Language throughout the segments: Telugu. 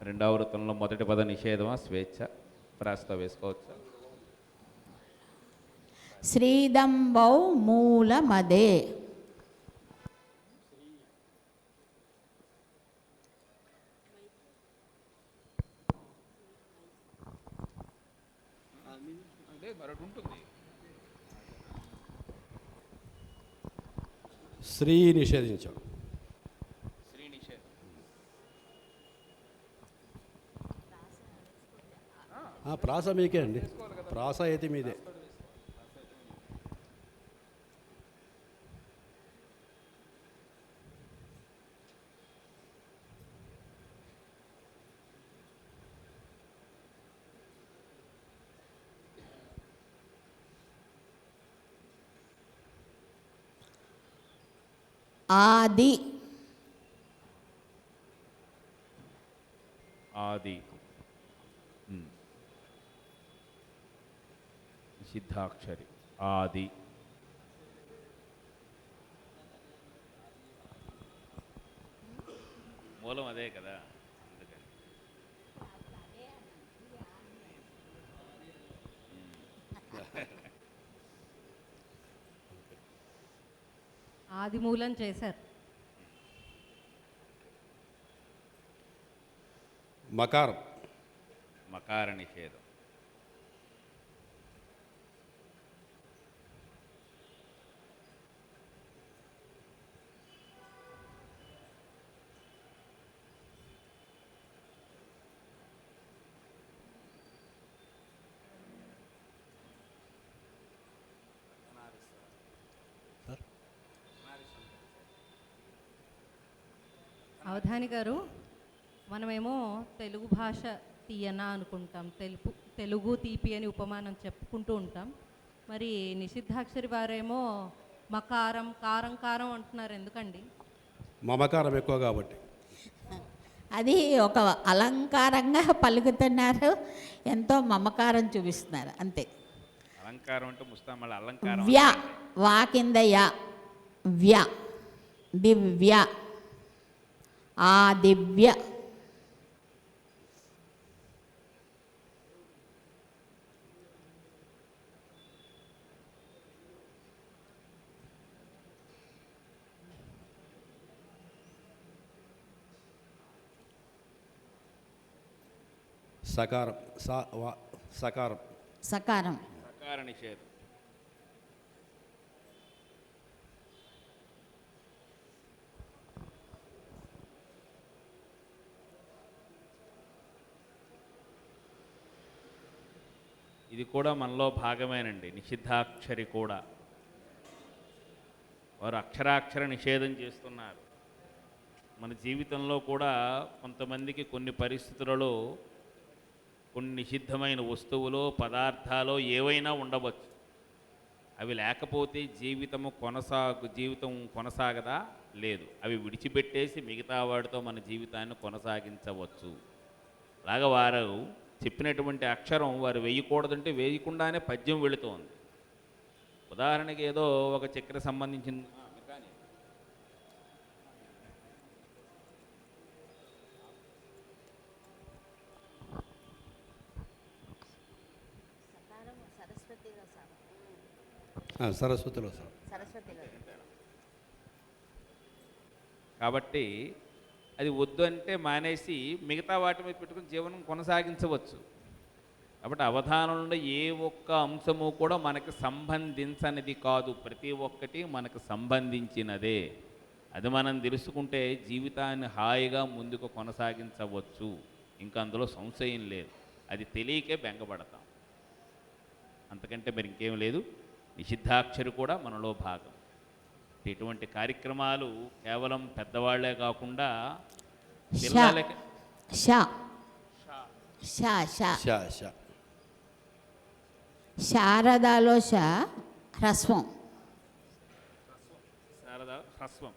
రెండవ వృత్తంలో మొదటి పద నిషేధమా స్వేచ్ఛ ప్రాస్తో వేసుకోవచ్చా? శ్రీదంబౌ మూలమదే. మరొకటి ఉంటుంది. శ్రీ నిషేధించాం. శ్రీ నిషేధం. ప్రాస మీకే అండి, ప్రాస అయితే మీదే. ఆది. ఆది నిషిద్ధాక్షరి. ఆది. మూలం అదే కదా. ఆది మూలం చేశారు. మకారం. మకార నిషేధం. అవధాని గారు, మనమేమో తెలుగు భాష తీయన అనుకుంటాం, తెలుగు తీపి అని ఉపమానం చెప్పుకుంటూ ఉంటాం. మరి నిషిద్ధాక్షరి వారేమో మకారం కారం కారం అంటున్నారు, ఎందుకండి? మమకారం ఎక్కువ కాబట్టి. అది ఒక అలంకారంగా పలుకుతున్నారు, ఎంతో మమకారం చూపిస్తున్నారు, అంతే. అలంకారం అంటే ముస్తాం, మళ్ళీ అలంకారం. వ్య వా కింద యా, వ్య దివ్య, ఆ దివ్య. సకారం. సకారం. సకారం. సకార నిషేధం. ఇది కూడా మనలో భాగమేనండి. నిషిద్ధాక్షరి కూడా వారు అక్షరాక్షర నిషేధం చేస్తున్నారు. మన జీవితంలో కూడా కొంతమందికి కొన్ని పరిస్థితులలో కొన్ని నిషిద్ధమైన వస్తువులు పదార్థాలు ఏవైనా ఉండవచ్చు. అవి లేకపోతే జీవితం కొనసాగదా? లేదు. అవి విడిచిపెట్టేసి మిగతా వాడితో మన జీవితాన్ని కొనసాగించవచ్చు. అలాగా వారు చెప్పినటువంటి అక్షరం వారు వేయకూడదంటే వేయకుండానే పద్యం వెళుతోంది. ఉదాహరణకి ఏదో ఒక చక్కెర సంబంధించిన సరస్వతిలో సార్. కాబట్టి అది వద్దు అంటే మానేసి మిగతా వాటి మీద పెట్టుకుని జీవనం కొనసాగించవచ్చు. కాబట్టి అవధానంలో ఏ ఒక్క అంశము కూడా మనకు సంబంధించనిది కాదు, ప్రతి ఒక్కటి మనకు సంబంధించినదే. అది మనం తెలుసుకుంటే జీవితాన్ని హాయిగా ముందుకు కొనసాగించవచ్చు. ఇంకా అందులో సంశయం లేదు. అది తెలియకే బెంగపడతాం, అంతకంటే మరి ఇంకేం లేదు. నిషిద్ధాక్షరి కూడా మనలో భాగం. ఇటువంటి కార్యక్రమాలు కేవలం పెద్దవాళ్లే కాకుండా పిల్లలకి. శారదాలో ష హ్రస్వం. శారద హ్రస్వం.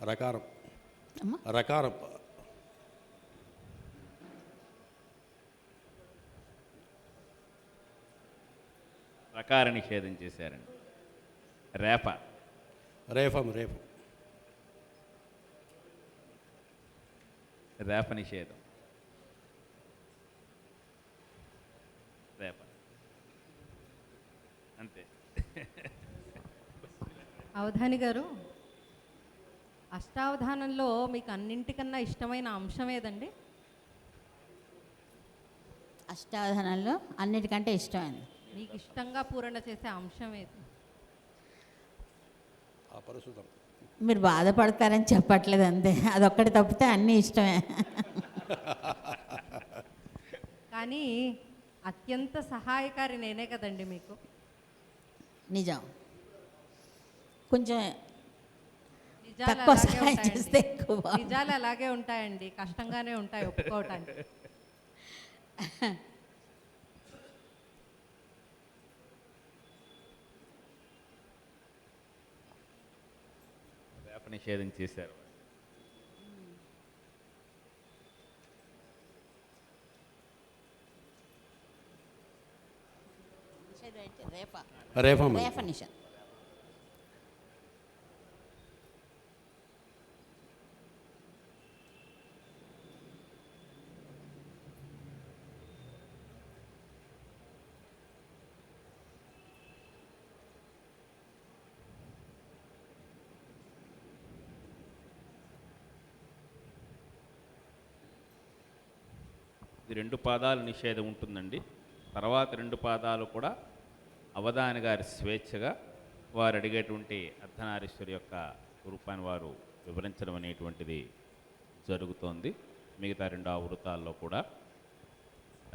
రకారం. అమ్మా రకారం. రకార నిషేధం చేశారండి. రేప. రేఫం. రేప నిషేధం. రేప. అంతే. అవధాని గారు, అష్టావధానంలో మీకు అన్నింటికన్నా ఇష్టమైన అంశం ఏదండి? అష్టావధానంలో అన్నిటికంటే ఇష్టమైంది మీకు ఇష్టంగా పూరణ చేసే అంశం ఏది? అపరిశుద్ధం. మీరు బాధపడతారని చెప్పట్లేదు అంతే, అదొక్కటి తప్పితే అన్నీ ఇష్టమే. కానీ అత్యంత సహాయకారి నేనే కదండి మీకు. నిజం. కొంచెం నిజాలు తక్కువ అలాగే సహాయం ఉంటాయండి. చేస్తే ఎక్కువ. నిజాలు అలాగే ఉంటాయండి, కష్టంగానే ఉంటాయి ఒప్పుకోవటానికి. రేప నిషేధం చేశారు. రేఫం. రేఫ నిషేధం. ఇది 2 పాదాలు నిషేధం ఉంటుందండి. తర్వాత 2 పాదాలు కూడా అవధాని గారి స్వేచ్ఛగా వారు అడిగేటువంటి అర్ధనారీశ్వరి యొక్క రూపాన్ని వారు వివరించడం అనేటువంటిది జరుగుతోంది. మిగతా 2 ఆవృతాల్లో కూడా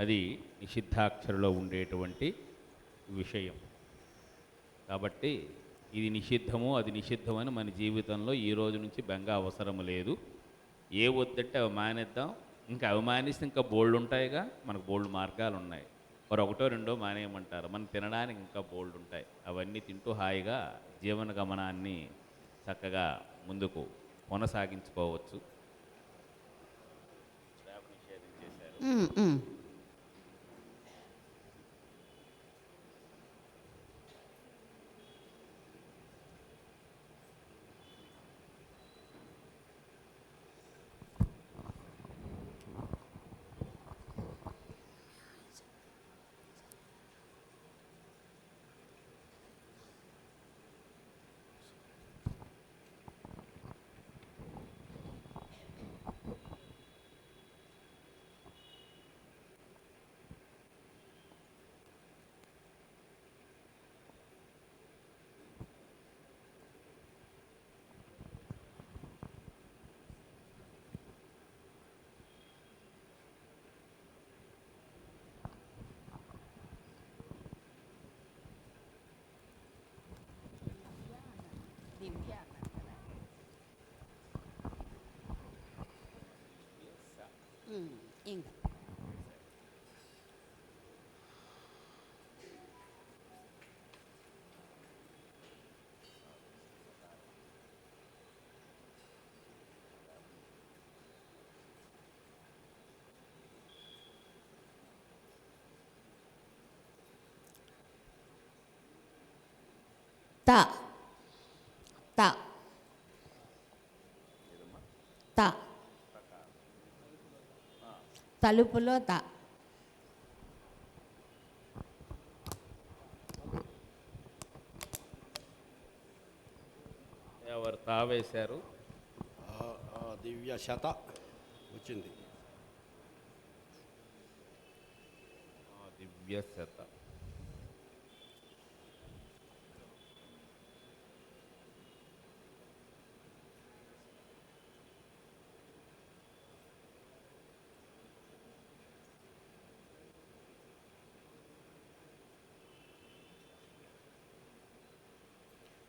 అది నిషిద్ధాక్షరలో ఉండేటువంటి విషయం. కాబట్టి ఇది నిషిద్ధము అది నిషిద్ధమని మన జీవితంలో ఈ రోజు నుంచి బెంగ అవసరం లేదు. ఏ వద్దంటే అవి మానేద్దాం. ఇంకా అవి మానేస్తే ఇంకా బోల్డ్ ఉంటాయిగా, మనకు బోల్డ్ మార్గాలు ఉన్నాయి. మరి 1, 2 మానేయమంటారు. మనం తినడానికి ఇంకా బోల్డ్ ఉంటాయి. అవన్నీ తింటూ హాయిగా జీవన గమనాన్ని చక్కగా ముందుకు కొనసాగించుకోవచ్చు. నిషేధం చేశారు. ఇంకా త త త తలుపులో త. ఎవరు తావేశారు? దివ్య శత వచ్చింది. దివ్య శత.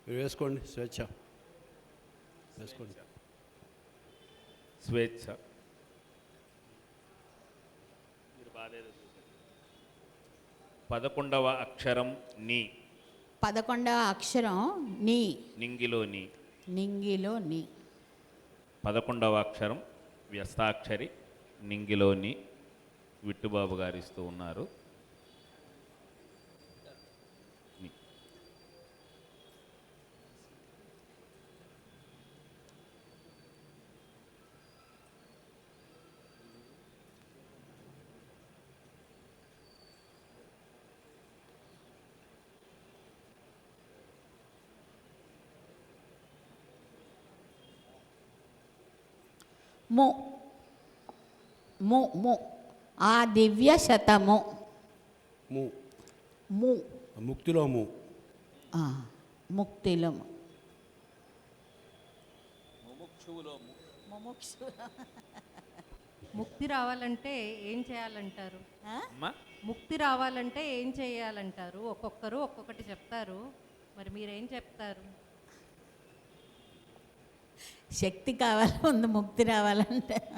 మీరు వేసుకోండి. స్వేచ్ఛ వేసుకోండి. స్వేచ్ఛ. 11వ అక్షరం నీ. 11వ అక్షరం నీ. నింగిలో నీ. నింగిలో నీ. 11వ అక్షరం వ్యస్తాక్షరి నింగిలోని విట్టుబాబు గారు ఇస్తూ ఉన్నారు. ము ము ము ఆ దివ్య శతము. ము ము ముక్తిలో ము. ఆ, ముక్తిలో ము. ముముక్షు. ముక్తి రావాలంటే ఏం చేయాలంటారు? ఆ? అమ్మా ముక్తి రావాలంటే ఏం చేయాలంటారు? ఒక్కొక్కరు ఒక్కొక్కటి చెప్తారు, మరి మీరేం చెప్తారు? శక్తి కావాలి ముందు ముక్తి రావాలంటే.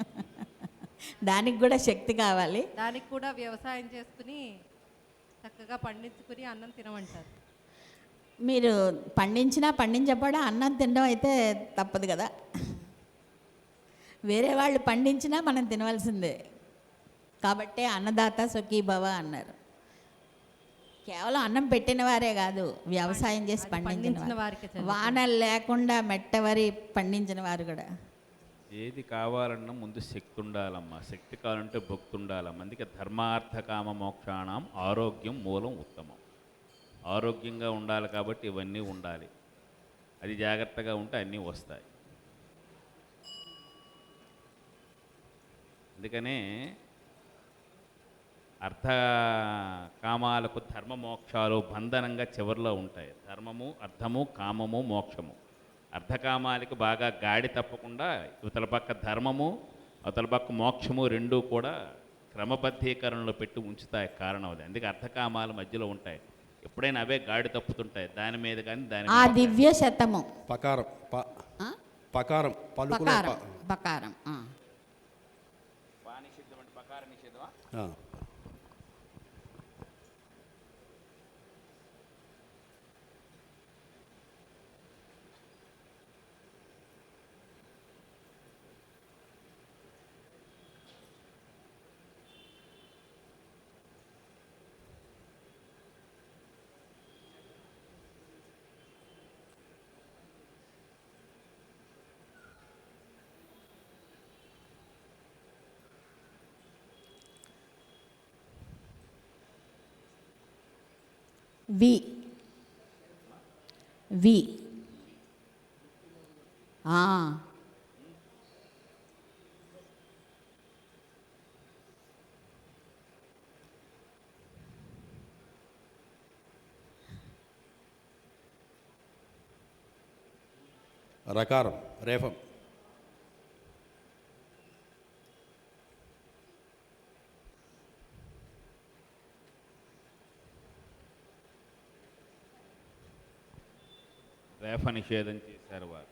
దానికి కూడా శక్తి కావాలి. దానికి కూడా వ్యవసాయం చేసుకుని చక్కగా పండించుకుని అన్నం తినమంటారు. మీరు పండించినా పండించబడా అన్నం తినడం అయితే తప్పదు కదా. వేరే వాళ్ళు పండించినా మనం తినవలసిందే. కాబట్టే అన్నదాత సుఖీభవ అన్నారు. కేవలం అన్నం పెట్టిన వారే కాదు, వ్యవసాయం చేసి అది పండించిన పండించిన వారికే వారు, చెందుతుంది. వానలు లేకుండా మెట్టవరి పండించిన వారు కూడా. ఏది కావాలన్నా ముందు శక్తి ఉండాలమ్మా. శక్తి కావాలంటే భక్తి ఉండాలమ్మా. అందుకే ధర్మార్థ కామ మోక్షాణం ఆరోగ్యం మూలం ఉత్తమం. ఆరోగ్యంగా ఉండాలి కాబట్టి ఇవన్నీ ఉండాలి. అది జాగ్రత్తగా ఉంటే అన్నీ వస్తాయి. అందుకనే అర్థ కామాలకు ధర్మ మోక్షాలు బంధనంగా చివరిలో ఉంటాయి. ధర్మము, అర్థము, కామము, మోక్షము. అర్ధకామాలకి బాగా గాడి తప్పకుండా ఇవతల పక్క ధర్మము, అవతల పక్క మోక్షము రెండూ కూడా క్రమబద్ధీకరణలో పెట్టి ఉంచుతాయి. కారణం అది. అందుకే అర్ధకామాల మధ్యలో ఉంటాయి. ఎప్పుడైనా అవే గాడి తప్పుతుంటాయి దాని మీద కానీ దాని ఆ మీద దివ్య శతము. పకారం ఆ? పకారం పలుకులో పకారం పకారం. ఆ. నిషిద్ధం అంటే పకార నిషిద్ధమా? ఆ. వి వి ఆ. రకారం రేఫం. రేఫ నిషేధం చేశారు వారు.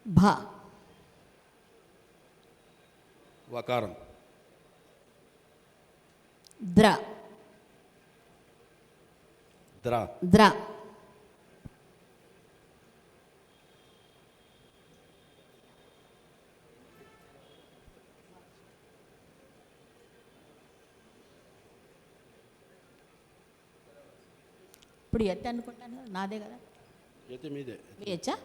భ వకారం. ద్ర ద్ర ద్ర ఇప్పుడు ఎత్త అనుకుంటాను నాదే కదా. అయితే మీదే. వేయచ్చా?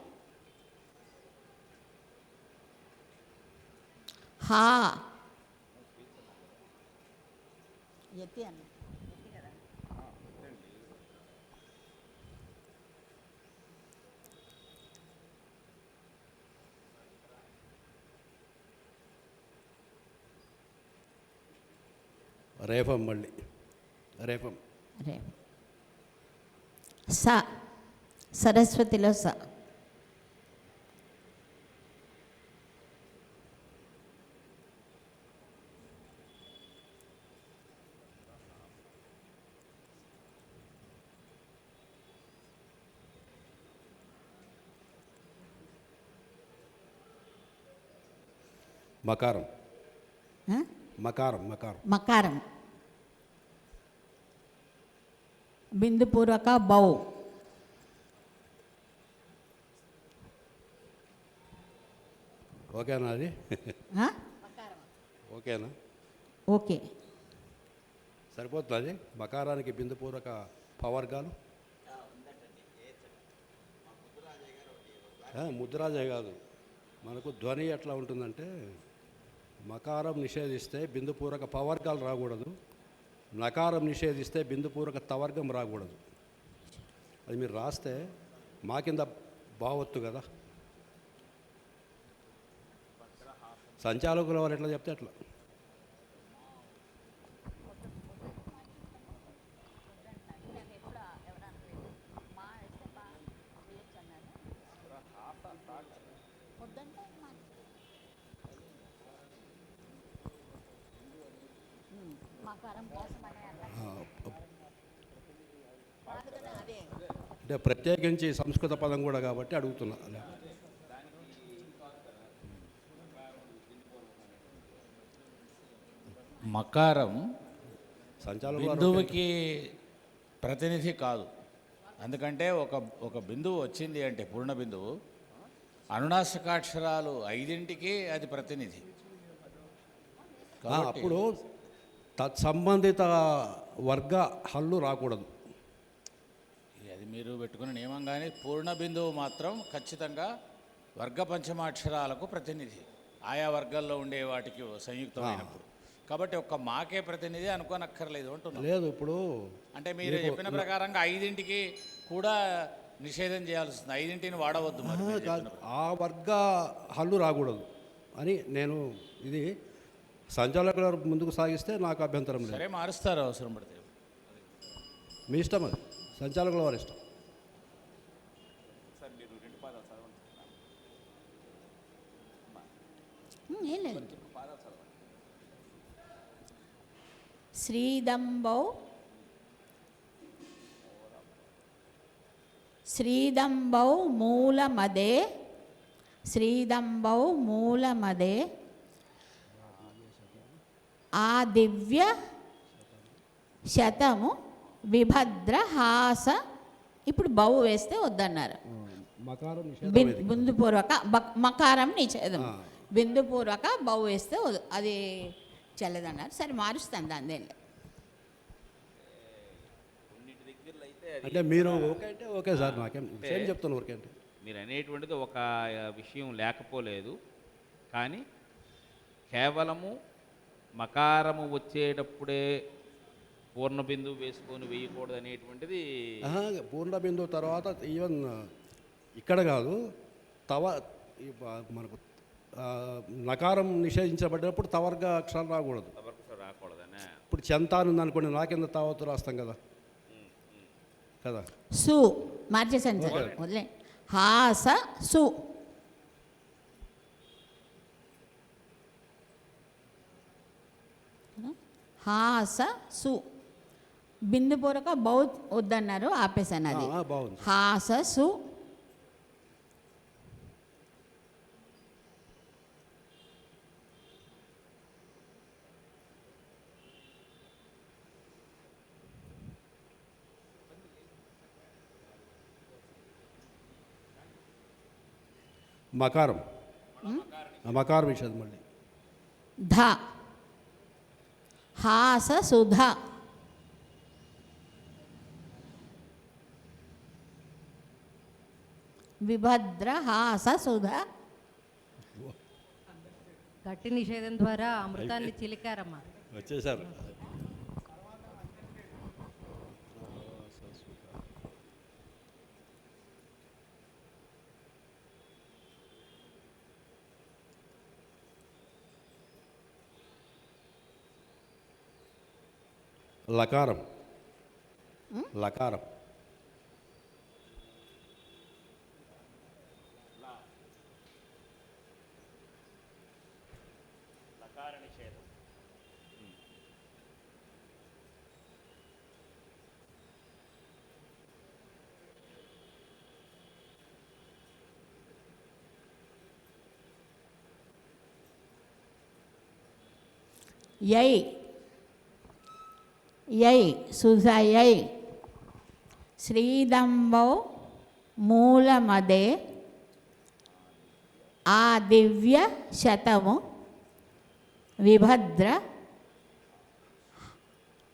హా ఎత్తి అన్న రేపం మళ్ళీ రేపం రే స సరస్వతిలో స మకారం ఆ? మకారం మకారం మకారం బిందుపూర్వక బౌ ఓకేనా అది ఆ? ఓకేనా ఓకే సరిపోతుంది అది మకారానికి బిందుపూర్వక పవర్గాలు ముద్రాజే కాదు మనకు ధ్వని ఎట్లా ఉంటుందంటే మకారం నిషేధిస్తే బిందుపూర్వక పవర్గాలు రాకూడదు, నకారం నిషేధిస్తే బిందుపూర్వక తవర్గం రాకూడదు. అది మీరు రాస్తే మా కింద బావొత్తు కదా, సంచాలకుల వారు ఎట్లా చెప్తే అట్లా. అంటే ప్రత్యేకించి సంస్కృత పదం కూడా కాబట్టి అడుగుతున్నా. మకారం సంచాలకులు బిందువుకి ప్రతినిధి కాదు. ఎందుకంటే ఒక బిందువు వచ్చింది అంటే పూర్ణ బిందువు అనునాసికాక్షరాలు 5ంటికి అది ప్రతినిధి. కాబట్టి అప్పుడు తత్సంబంధిత వర్గ హల్లు రాకూడదు. అది మీరు పెట్టుకున్న నియమం. కానీ పూర్ణ బిందువు మాత్రం ఖచ్చితంగా వర్గ పంచమాక్షరాలకు ప్రతినిధి, ఆయా వర్గాల్లో ఉండే వాటికి సంయుక్తమైనప్పుడు. కాబట్టి ఒక్క మాకే ప్రతినిధి అనుకోనక్కర్లేదు అంటున్నాను. లేదు ఇప్పుడు అంటే మీరు చెప్పిన ప్రకారంగా 5ంటికి కూడా నిషేధం చేయాల్సింది, 5ంటిని వాడవద్దు. మరి మీరు చెప్పిన ఆ వర్గ హల్లు రాకూడదు అని నేను ఇది సంచాలకుల ముందుకు సాగిస్తే నాకు అభ్యంతరం లేదు. సరే, మారుస్తారు అవసరం పడితే. మీ ఇష్టం, అది సంచాలకుల వారి ఇష్టం. ఏం లేదు. శ్రీదంబౌ శ్రీదంబౌ మూలమదే శ్రీదంబౌ మూలమదే ఆ దివ్య శతము విభద్ర హాస. ఇప్పుడు బౌ వేస్తే వద్దన్నారు. మకారం బిందుపూర్వక మకారం నిషేధం, బిందుపూర్వక బౌ వేస్తే అది చెల్లదన్నారు. సరే, మారుస్తాను దాని. అంటే మీరు ఓకే అంటే ఓకే సార్, నాకేం సేమ్ చెప్తాను. ఓకే అంటే మీరు అనేటువంటిది ఒక విషయం లేకపోలేదు, కానీ కేవలము మకారము వచ్చేటప్పుడే పూర్ణ బిందువు వేసుకొని వేయకూడదు అనేటువంటిది. పూర్ణ బిందువు తర్వాత ఈవెన్ ఇక్కడ కాదు, మనకు నకారం నిషేధించబడినప్పుడు తవర్గ అక్షరాలు రాకూడదు. రాకూడదనే. ఇప్పుడు చెంతాను ఉందనుకోండి, నా కింద తావత్తు రాస్తాం కదా కదా. సు మార్చేసాను సార్, వదిలే. హాస సు. హాస సు. బిందుపూర్వక బౌ వద్దన్నారు, ఆపేశాను అది. బాగుంది. హాస సు. మకారం మకారం విషయం మళ్ళీ ధ హాస సుధ. విభద్ర హాస సుధ. గట్టి నిషేధం ద్వారా అమృతాన్ని చిలికారమ్మా. వచ్చేసారు. లకారం. లకారం. యై యై సుధయై శ్రీదంబౌ మూలమదే ఆ దివ్య శతము విభద్ర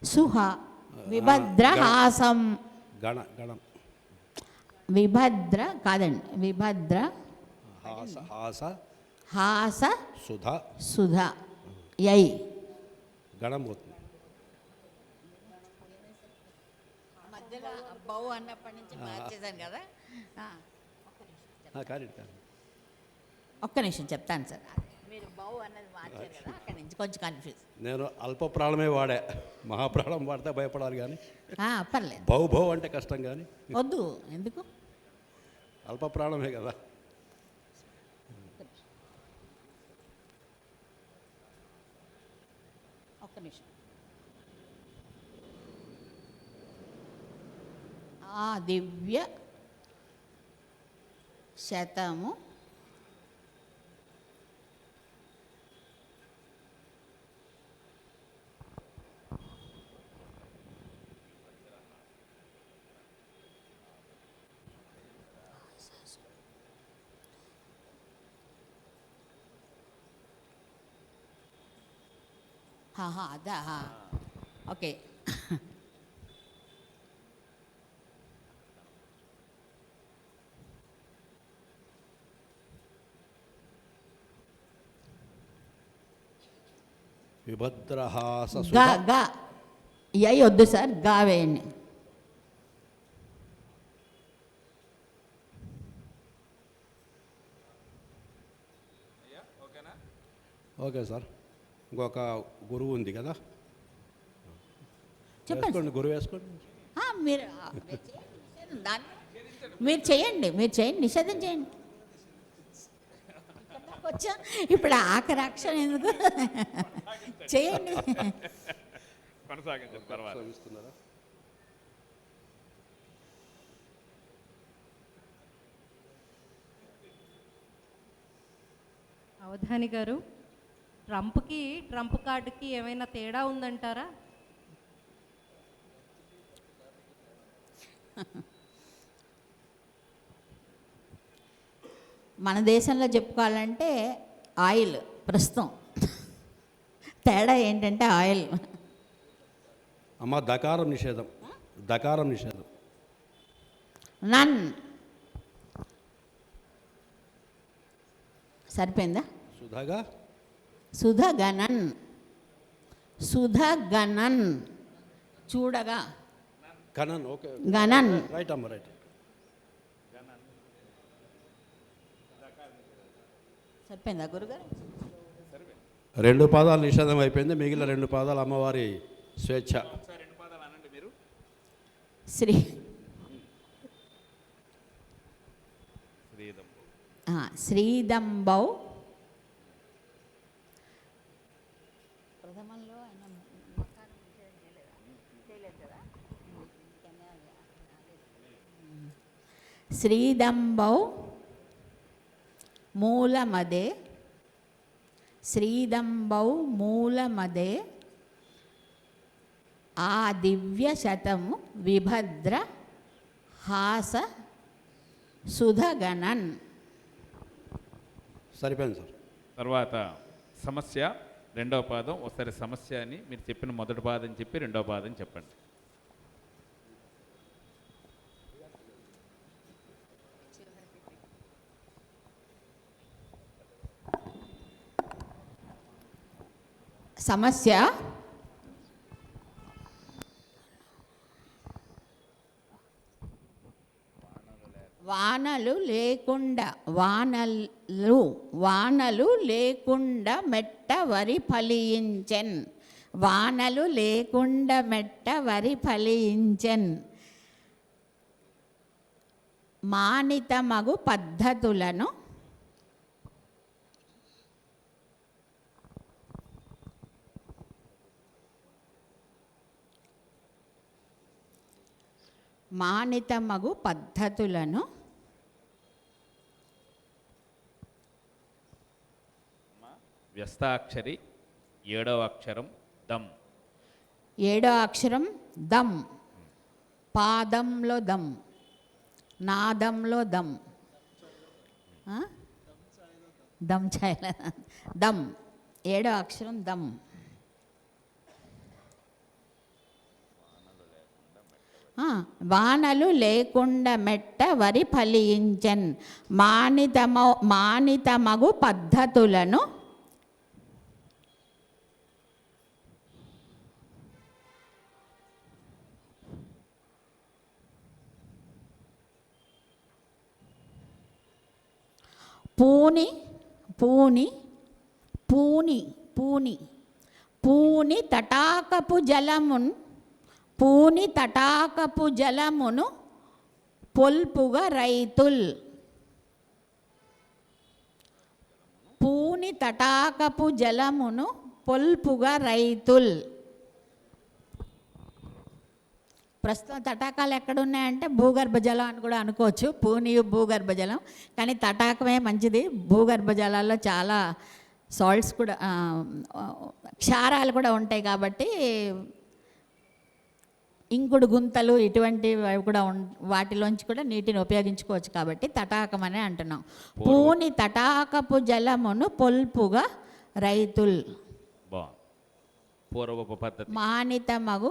సుహ విభద్రహాసం గణం. విభద్ర కాదండి విభద్ర హాస హాస సుధ సుధ యై గణం పోతుంది. మధ్యలో బౌ అన్నప్పటి నుంచి మార్చేశాను కదా. కానీ ఒక్క నిమిషం చెప్తాను సార్. మీరు బౌ అన్నది మార్చారు కదా, అక్కడి నుంచి కొంచెం కన్ఫ్యూజ్. నేను అల్ప ప్రాణమే వాడా, మహాప్రాణం వాడితే భయపడాలి కానీ పర్లేదు, భౌ అంటే కష్టం కానీ వద్దు. ఎందుకు? అల్ప ప్రాణమే కదా. ఒక్క నిమిషం. ఆ దివ్య శతము అదా ఓకే. విభద్రహాస గా గా యై వద్దు సార్, గా వేయండి. Okay sir. ఇంకొక గురువు ఉంది కదా, చెప్పండి. వేసుకోండి, గురువు వేసుకోండి. మీరు మీరు చేయండి, మీరు చేయండి, నిషేధం చేయండి. వచ్చా ఇప్పుడు ఆఖరి అక్షరం ఎందుకు చేయండి. కొనసాగించండి తర్వాత. అవధాని గారు, ట్రంప్కి ట్రంప్ కార్డుకి ఏమైనా తేడా ఉందంటారా? మన దేశంలో చెప్పుకోవాలంటే ఆయిల్ ప్రస్తుతం. తేడా ఏంటంటే ఆయిల్. అమ్మ దకారం నిషేధం, దకారం నిషేధం. నన్ సరిపోయిందా? సుధగా సుధగణన్, సుధగణన్ చూడగా గణన్. ఓకే, గణన్. రైట్ అమ్మ, రైట్. సరిపోయిందా గురుగారు? 2 పాదాలు నిషేధం అయిపోయింది, మిగిలిన 2 పాదాలు అమ్మవారి స్వేచ్ఛ. శ్రీ శ్రీదంబౌ ప్రథమంలో ఆయన శ్రీదంబౌ మూలమదే, శ్రీదంబౌ మూలమదే ఆ దివ్య శతము విభద్ర హాస సుధగణన్. సరిపోయింది సార్. తర్వాత సమస్య రెండవ పాదం. ఒకసారి సమస్య అని మీరు చెప్పిన మొదటి పాదం చెప్పి రెండవ పాదం చెప్పండి. సమస్య వానలు లేకుండా వానలు లేకుండా మెట్ట వరి ఫలించెన్. వానలు లేకుండా మెట్ట వరి ఫలించెన్, మానితమగు పద్ధతులను మానితమగు పద్ధతులను వ్యస్తాక్షరి 7వ అక్షరం దమ్. 7వ అక్షరం దమ్, పాదంలో దమ్, నాదంలో దమ్, ఆ? దమ్ చాయల దమ్, 7వ అక్షరం దమ్. వానలు లేకుండా మెట్ట వరి ఫలించెన్, మానితమగు పద్ధతులను పూని పూని పూని పూని పూని తటాకపు జలమున్, పూని తటాకపు జలమును పొల్పుగా రైతుల్, పూని తటాకపు జలమును పొల్పుగా రైతుల్. ప్రస్తుతం తటాకాలు ఎక్కడున్నాయంటే భూగర్భ జలం అని కూడా అనుకోవచ్చు, పూని భూగర్భ జలం. కానీ తటాకమే మంచిది. భూగర్భ జలాల్లో చాలా సాల్ట్స్ కూడా, క్షారాలు కూడా ఉంటాయి కాబట్టి ఇంకుడు గుంతలు ఇటువంటివి కూడా వాటిలోంచి కూడా నీటిని ఉపయోగించుకోవచ్చు కాబట్టి తటాకం అనే అంటున్నాం. పూని తటాకపు జలమును పొల్పుగా రైతుల్, పూర్వపు పద్ధతి. మానితమగు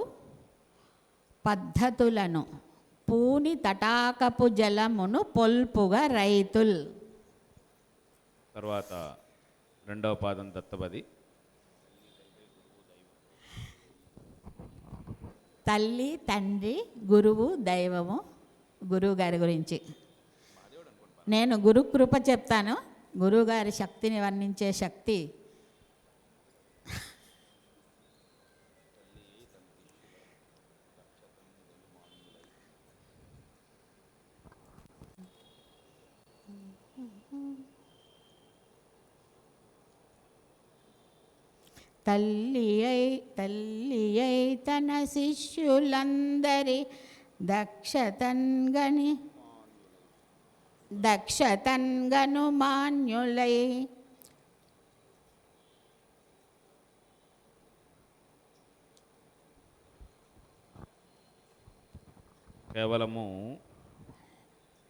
పద్ధతులను, పూని తటాకపు జలమును పొల్పుగా రైతుల్. తర్వాత 2వ పాదం దత్తపది. తల్లి, తండ్రి, గురువు, దైవము. గురువు గారి గురించి నేను గురు కృప చెప్తాను. గురువుగారి శక్తిని వర్ణించే శక్తి తల్లి అయి తన శిష్యులందరి దక్షతన్గను మాన్యులై, కేవలము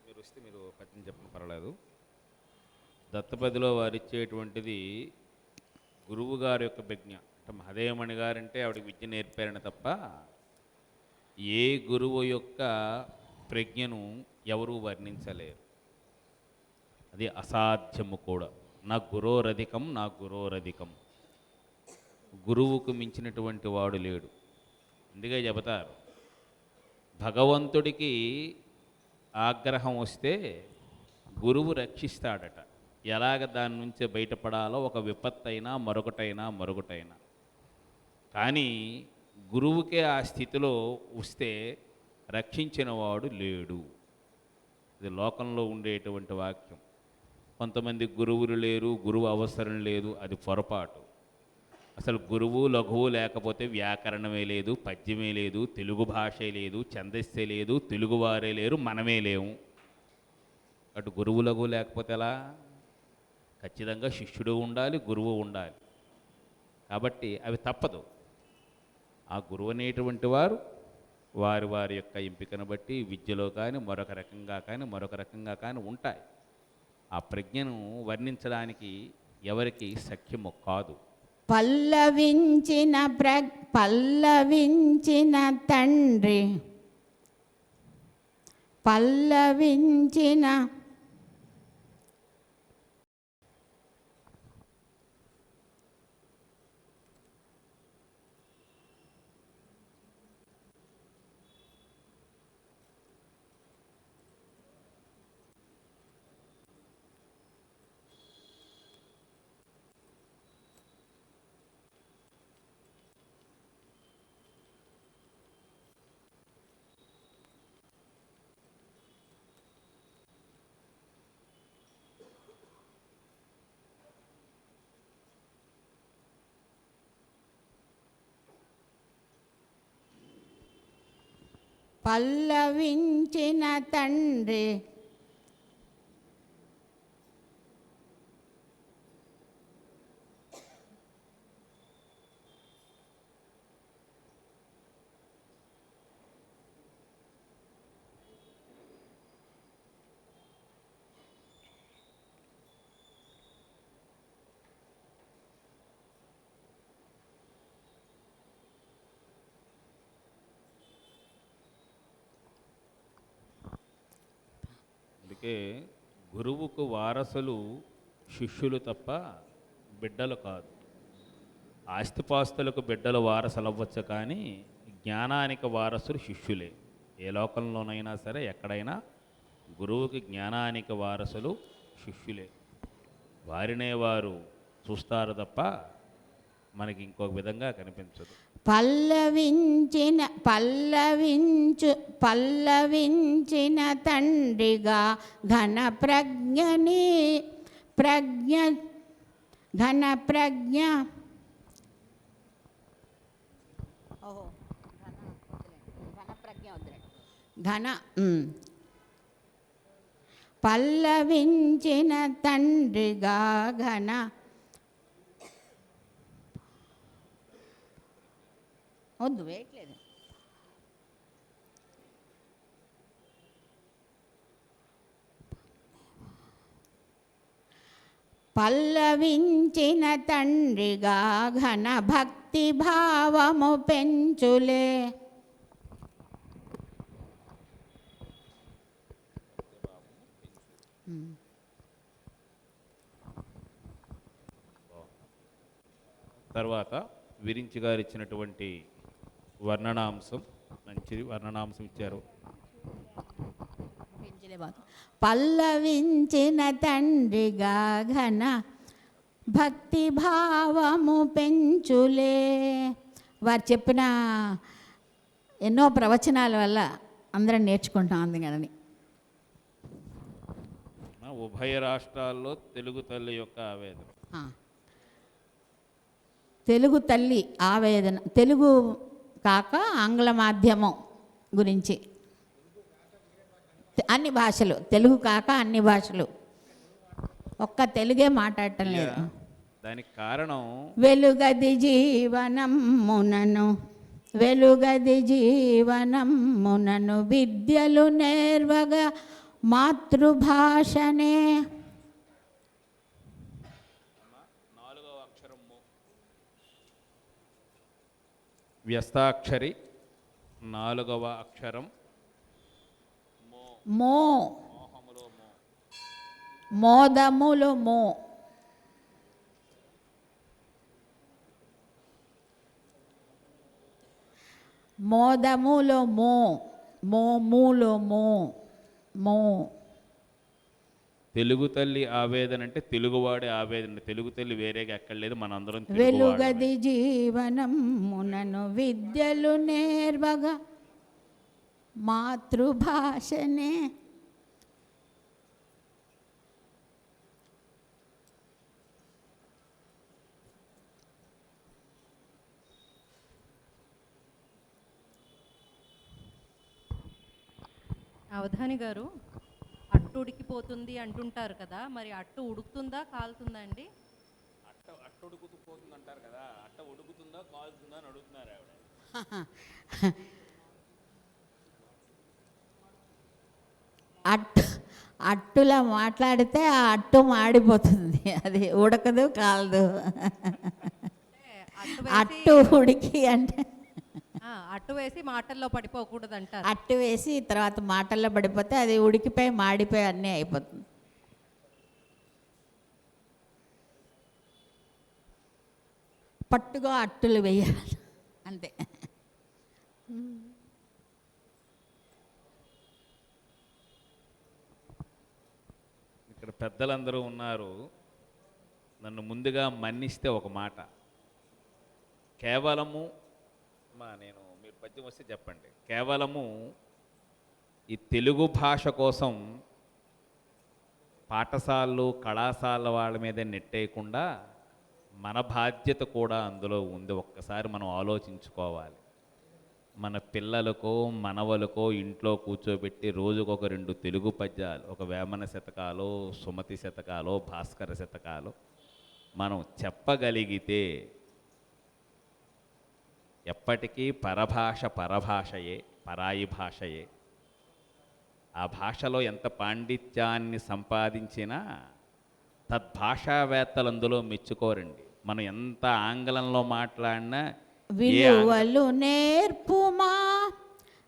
మీరు వస్తే మీరు పద్యం చెప్పిన పర్వాలేదు. దత్తపదిలో వారిచ్చేటువంటిది గురువు గారి యొక్క ప్రజ్ఞ. అంటే మహదేవమణి గారంటే ఆవిడకి విద్య నేర్పారని తప్ప ఏ గురువు యొక్క ప్రజ్ఞను ఎవరూ వర్ణించలేరు. అది అసాధ్యము కూడా. నా గురోరధికం. గురువుకు మించినటువంటి వాడు లేడు. అందుకే చెబుతారు, భగవంతుడికి ఆగ్రహం వస్తే గురువు రక్షిస్తాడట. ఎలాగ దాని నుంచి బయటపడాలో, ఒక విపత్తైనా మరొకటైనా. కానీ గురువుకే ఆ స్థితిలో వస్తే రక్షించిన వాడు లేడు. ఇది లోకంలో ఉండేటువంటి వాక్యం. కొంతమంది గురువులు లేరు, గురువు అవసరం లేదు, అది పొరపాటు. అసలు గురువు లఘువు లేకపోతే వ్యాకరణమే లేదు, పద్యమే లేదు, తెలుగు భాషే లేదు, ఛందస్సే లేదు, తెలుగువారే లేరు, మనమే లేము. అటు గురువు లఘువు లేకపోతే ఎలా? ఖచ్చితంగా శిష్యుడు ఉండాలి, గురువు ఉండాలి. కాబట్టి అవి తప్పదు. ఆ గురువు అనేటువంటి వారు వారి యొక్క ఎంపికను బట్టి విద్యలో కానీ మరొక రకంగా కానీ ఉంటాయి. ఆ ప్రజ్ఞను వర్ణించడానికి ఎవరికి సఖ్యము కాదు. పల్లవించిన తండ్రి, పల్లవించిన పల్లవించిన తండ్రి అందుకే గురువుకు వారసులు శిష్యులు తప్ప బిడ్డలు కాదు. ఆస్తిపాస్తులకు బిడ్డలు వారసులు అవ్వచ్చు, కానీ జ్ఞానానికి వారసులు శిష్యులే. ఏ లోకంలోనైనా సరే, ఎక్కడైనా గురువుకి జ్ఞానానికి వారసులు శిష్యులే. వారినే వారు చూస్తారు తప్ప మనకి ఇంకొక విధంగా కనిపించదు. పల్లవించిన తండ్రిగా ఘన ప్రజ్ఞ పల్లవించిన తండ్రిగా ఘన వద్దు వేయట్లేదు. పల్లవించిన తండ్రిగా ఘన భక్తి భావము పెంచులే. తర్వాత విరించి గారు ఇచ్చినటువంటి వర్ణనాంశం, మంచి వర్ణనాంశం ఇచ్చారు. పల్లవించిన తండ్రిగా ఘన భక్తి భావము పెంచులే. వారు చెప్పిన ఎన్నో ప్రవచనాల వల్ల అందరం నేర్చుకుంటాం. అందుకని ఉభయ రాష్ట్రాల్లో తెలుగు తల్లి యొక్క ఆవేదన, తెలుగు తల్లి ఆవేదన, తెలుగు కాక ఆంగ్ల మాధ్యమం గురించి అన్ని భాషలు, తెలుగు కాక అన్ని భాషలు, ఒక్క తెలుగే మాట్లాడటం లేదు. దానికి కారణం వెలుగది జీవనమునను విద్యలు నేర్వగా మాతృభాషనే. నాలుగవ అక్షరం వ్యస్తాక్షరి, నాలుగవ అక్షరం మో, మోదములు మో. మోదములు మో, మోములు మో, మో. తెలుగు తల్లి ఆవేదన అంటే తెలుగువాడి ఆవేదన. తెలుగు తల్లి వేరేగా ఎక్కడ లేదు, మనందరం వెలుగది జీవనమునను విద్యలు నేర్వగా మాతృభాషనే. అవధాని గారు, అట్టు ఉడికిపోతుంది అంటుంటారు కదా, మరి అట్టు ఉడుకుతుందా కాలుతుందా అండి? అట్ట ఉడుకుపోతుంది అంటారు కదా, అట్ట ఉడుకుతుందా కాలుతుందా అని అడుగుతున్నారు ఆవిడ. అట్టులా మాట్లాడితే ఆ అట్టు మాడిపోతుంది, అది ఉడకదు కాలదు. అట్టు ఉడికి అంటే అట్టు వేసి మాటల్లో పడిపోకూడదు అంటారు. అట్టు వేసి తర్వాత మాటల్లో పడిపోతే అది ఉడికిపోయి మాడిపోయి అన్నీ అయిపోతుంది. పట్టుగా అట్టులు వేయాలి అంతే. ఇక్కడ పెద్దలందరూ ఉన్నారు, నన్ను ముందుగా మన్నిస్తే ఒక మాట. కేవలము నేను, మీరు పద్యం వస్తే చెప్పండి, కేవలము ఈ తెలుగు భాష కోసం పాఠశాలలు కళాశాల వాళ్ళ మీద నెట్టేయకుండా మన బాధ్యత కూడా అందులో ఉంది. ఒక్కసారి మనం ఆలోచించుకోవాలి. మన పిల్లలకో మనవలకో ఇంట్లో కూర్చోబెట్టి రోజుకొక 2 తెలుగు పద్యాలు, ఒక వేమన శతకాలో, సుమతి శతకాలో, భాస్కర శతకాలో మనం చెప్పగలిగితే ఎప్పటికీ పరభాషయే, పరాయి భాషయే. ఆ భాషలో ఎంత పాండిత్యాన్ని సంపాదించినా తద్భాషావేత్తలు అందులో మెచ్చుకోరండి. మనం ఎంత ఆంగ్లంలో మాట్లాడినా విలువలు నేర్పుమా,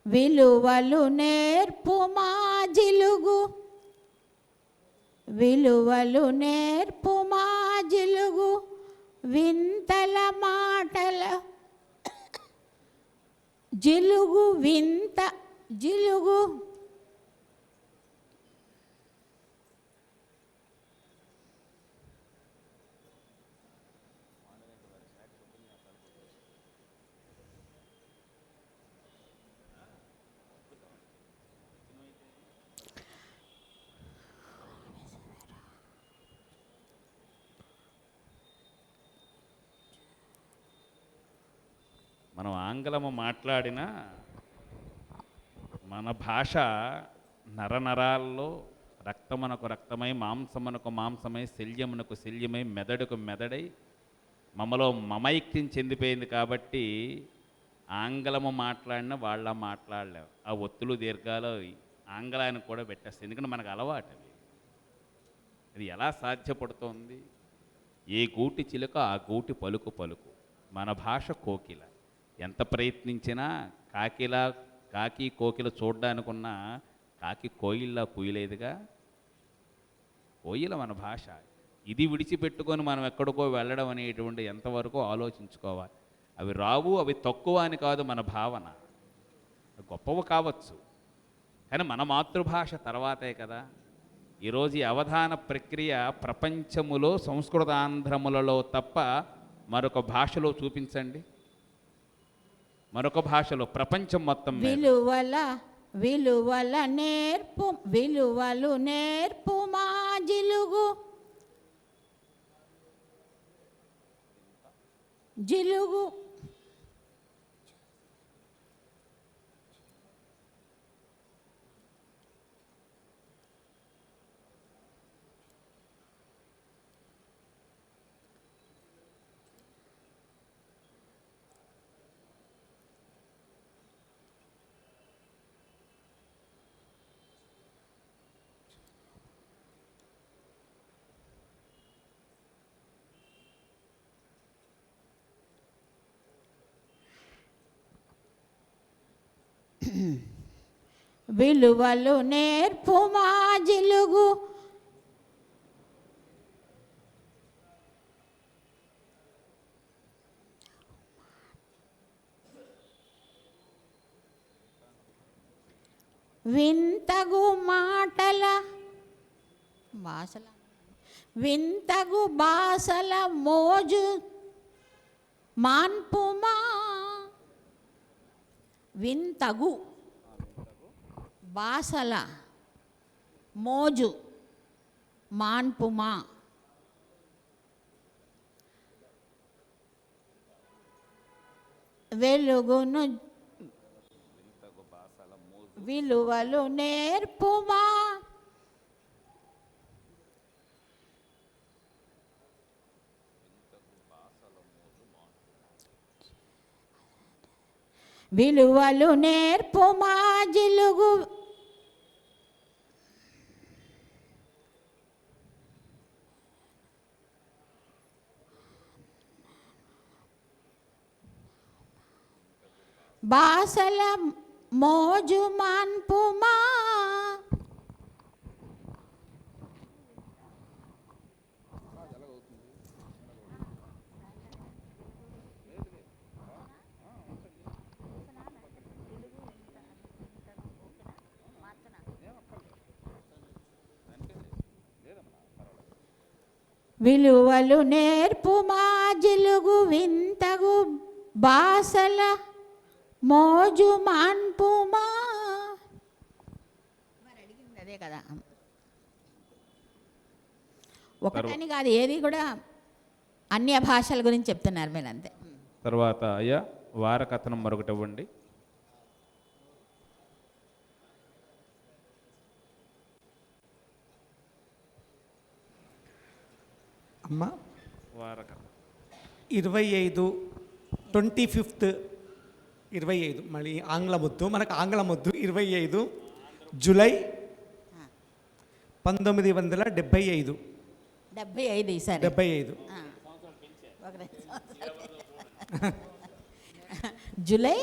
విలువలు నేర్పుమా జిలుగు, విలువలు నేర్పుమా జిలుగు, వింతల మాటల జిలుగు, వింత జిలుగు. మనం ఆంగ్లము మాట్లాడినా మన భాష నరనరాల్లో రక్తమునకు రక్తమై, మాంసమునకు మాంసమై, శల్యమునకు శల్యమై, మెదడుకు మెదడై మమ్మలో మమైక్యం చెందిపోయింది. కాబట్టి ఆంగ్లము మాట్లాడినా వాళ్ళ మాట్లాడలేవు. ఆ ఒత్తులు దీర్ఘాలు ఆంగ్లానికి కూడా పెట్టేస్తాయి. ఎందుకంటే మనకు అలవాటు అవి. అది ఎలా సాధ్యపడుతోంది? ఏ గూటి చిలుక ఆ గూటి పలుకు పలుకు. మన భాష కోకిల. ఎంత ప్రయత్నించినా కాకి కోకిల చూడ్డానికున్న కాకి కోయిల్లా కుయలేదుగా. కోయిల మన భాష. ఇది విడిచిపెట్టుకొని మనం ఎక్కడికో వెళ్ళడం అనేటువంటి ఎంతవరకు ఆలోచించుకోవాలి. అవి రావు, అవి తక్కువ అని కాదు మన భావన. గొప్పవి కావచ్చు, కానీ మన మాతృభాష తర్వాతే కదా. ఈరోజు ఈ అవధాన ప్రక్రియ ప్రపంచములో సంస్కృతాంధ్రములలో తప్ప మరొక భాషలో చూపించండి. మరొక భాషలో ప్రపంచం మొత్తం విలువల నేర్పు, విలువలు నేర్పు మా జిలుగు, జిలుగు. విలువలు నేర్పు మా జిలుగు, వింతగు మాటల భాషల, వింతగు భాషల మోజు మాన్పుమా, వింతగు భాషల మోజు మాన్పుమా. వెలుగును విలువలు నేర్పుమా, విలువలు నేర్పుమా జిలుగు, భాషల మోజు మాన్పుమా. విలువలు నేర్పుమా జిలుగు, వింతగు భాషల మోజు మాన్పుమా. మరి అడిగింది అదే కదా. ఒకటని కాదు, ఏది కూడా అన్య భాషల గురించి చెప్తున్నారు మీరు అంతే. తర్వాత అయ్యా వారకథనం మరొకటి ఇవ్వండి. అమ్మ వారకం 25 25 25 మళ్ళీ ఆంగ్ల ముద్దు, మనకు ఆంగ్ల ముద్దు 25 జూలై 1975. 75 ఈసారి 75 ఒక 2 సంవత్సరాలు. July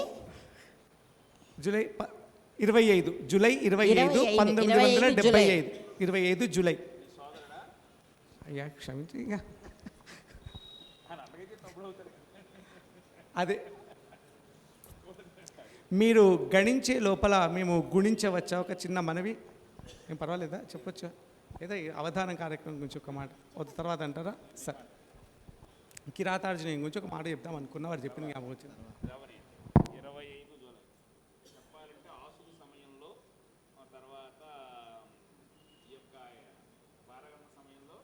25 July 25 1975. 25 జూలై. అయ్యా క్షమించి ఇక అదే మీరు గణించే లోపల మేము గుణించవచ్చా? ఒక చిన్న మనవి, ఏం పర్వాలేదా, చెప్పొచ్చా? ఏదో ఈ అవధానం కార్యక్రమం గురించి ఒక మాట వద్ద తర్వాత అంటారా? సరే, కిరాతార్జున గురించి ఒక మాట చెప్దాం అనుకున్నా, వారు చెప్పింది జ్ఞాపకం వచ్చింది. 25 జూలై చెప్పాలంటే ఆసుల సమయంలో, ఆ తర్వాత ఈ యొక్క వారగణ సమయంలో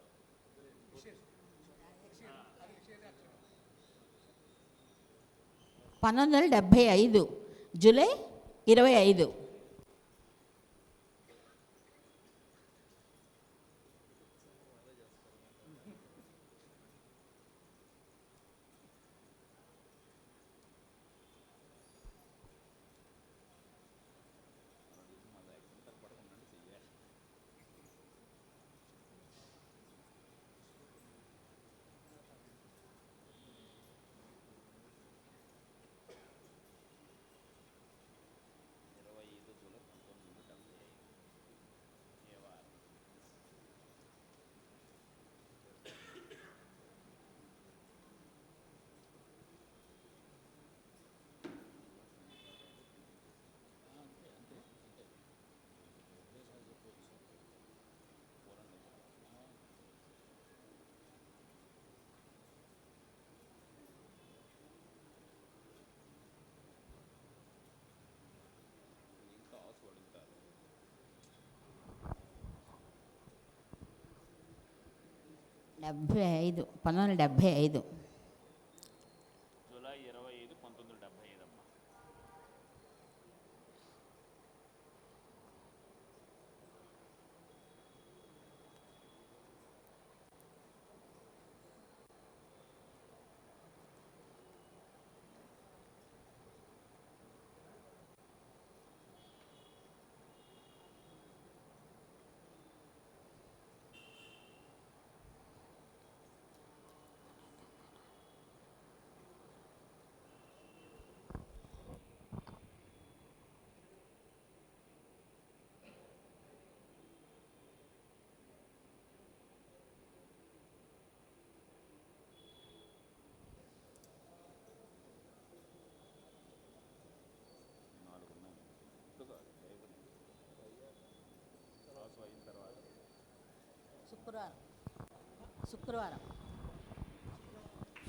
1975 జూలై 25. డెబ్భై 1975. జూలై 25 1975 అమ్మా.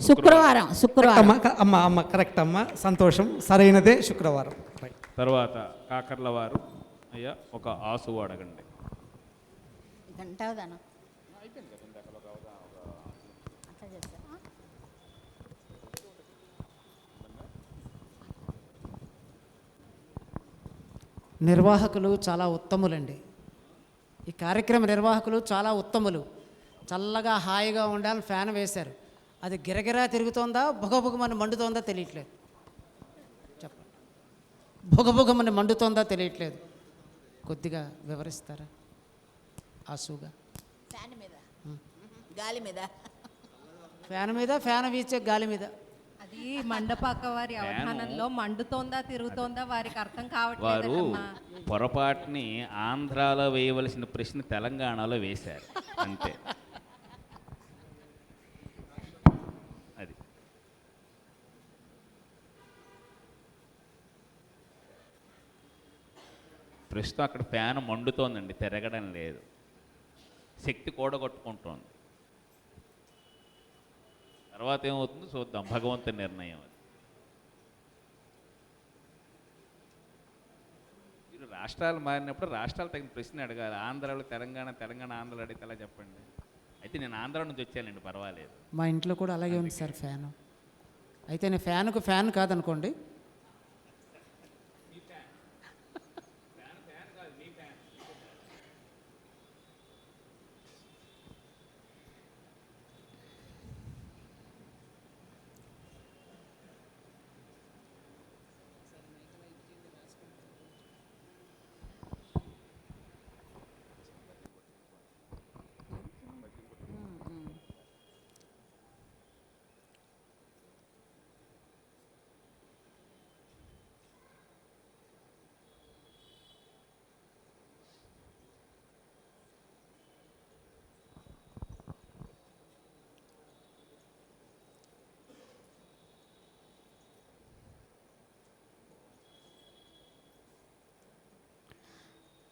శుక్రవారం. అమ్మ కరెక్ట్ అమ్మ, సంతోషం, సరైనదే, శుక్రవారం. తర్వాత కాకర్ల వారు, అయ్యా ఒక ఆసు అడగండి. గంటవదానా అట్లా చేస్తా. నిర్వాహకులు చాలా ఉత్తములండి. ఈ కార్యక్రమ నిర్వాహకులు చాలా ఉత్తములు. చల్లగా హాయిగా ఉండాలని ఫ్యాన్ వేశారు, అది గిరగిరా తిరుగుతోందా బుగబుగమని మండుతోందా తెలియట్లేదు. చెప్పండి, బుగబుగమని మండుతోందా తెలియట్లేదు. కొద్దిగా వివరిస్తారా ఆసుగా? ఫ్యాన్ మీద, గాలి మీద, ఫ్యాన్ మీద, ఫ్యాన్ వీచే గాలి మీద. అది మండపాక వారి అవధానంలో మండుతోందా తిరుగుతోందా వారికి అర్థం వారు కావట్లేదమ్మా. పొరపాటుని ఆంధ్రాలో వేయవలసిన ప్రశ్న తెలంగాణలో వేశారు అంతే. అది ప్రస్తుతం అక్కడ ఫ్యాన్ మండుతోందండి, తిరగడం లేదు, శక్తి కూడగొట్టుకుంటోంది. తర్వాత ఏమవుతుందో చూద్దాం, భగవంతుని నిర్ణయం అది. మీరు రాష్ట్రాలు మారినప్పుడు రాష్ట్రాలు తగిన ప్రశ్న అడగాలి. ఆంధ్రాలో తెలంగాణ, తెలంగాణ ఆంధ్రాలో అడిగితే ఎలా చెప్పండి? అయితే నేను ఆంధ్ర నుంచి వచ్చానండి, పర్వాలేదు. మా ఇంట్లో కూడా అలాగే ఉంది సార్ ఫ్యాను. అయితే నేను ఫ్యాన్కు ఫ్యాన్ కాదనుకోండి.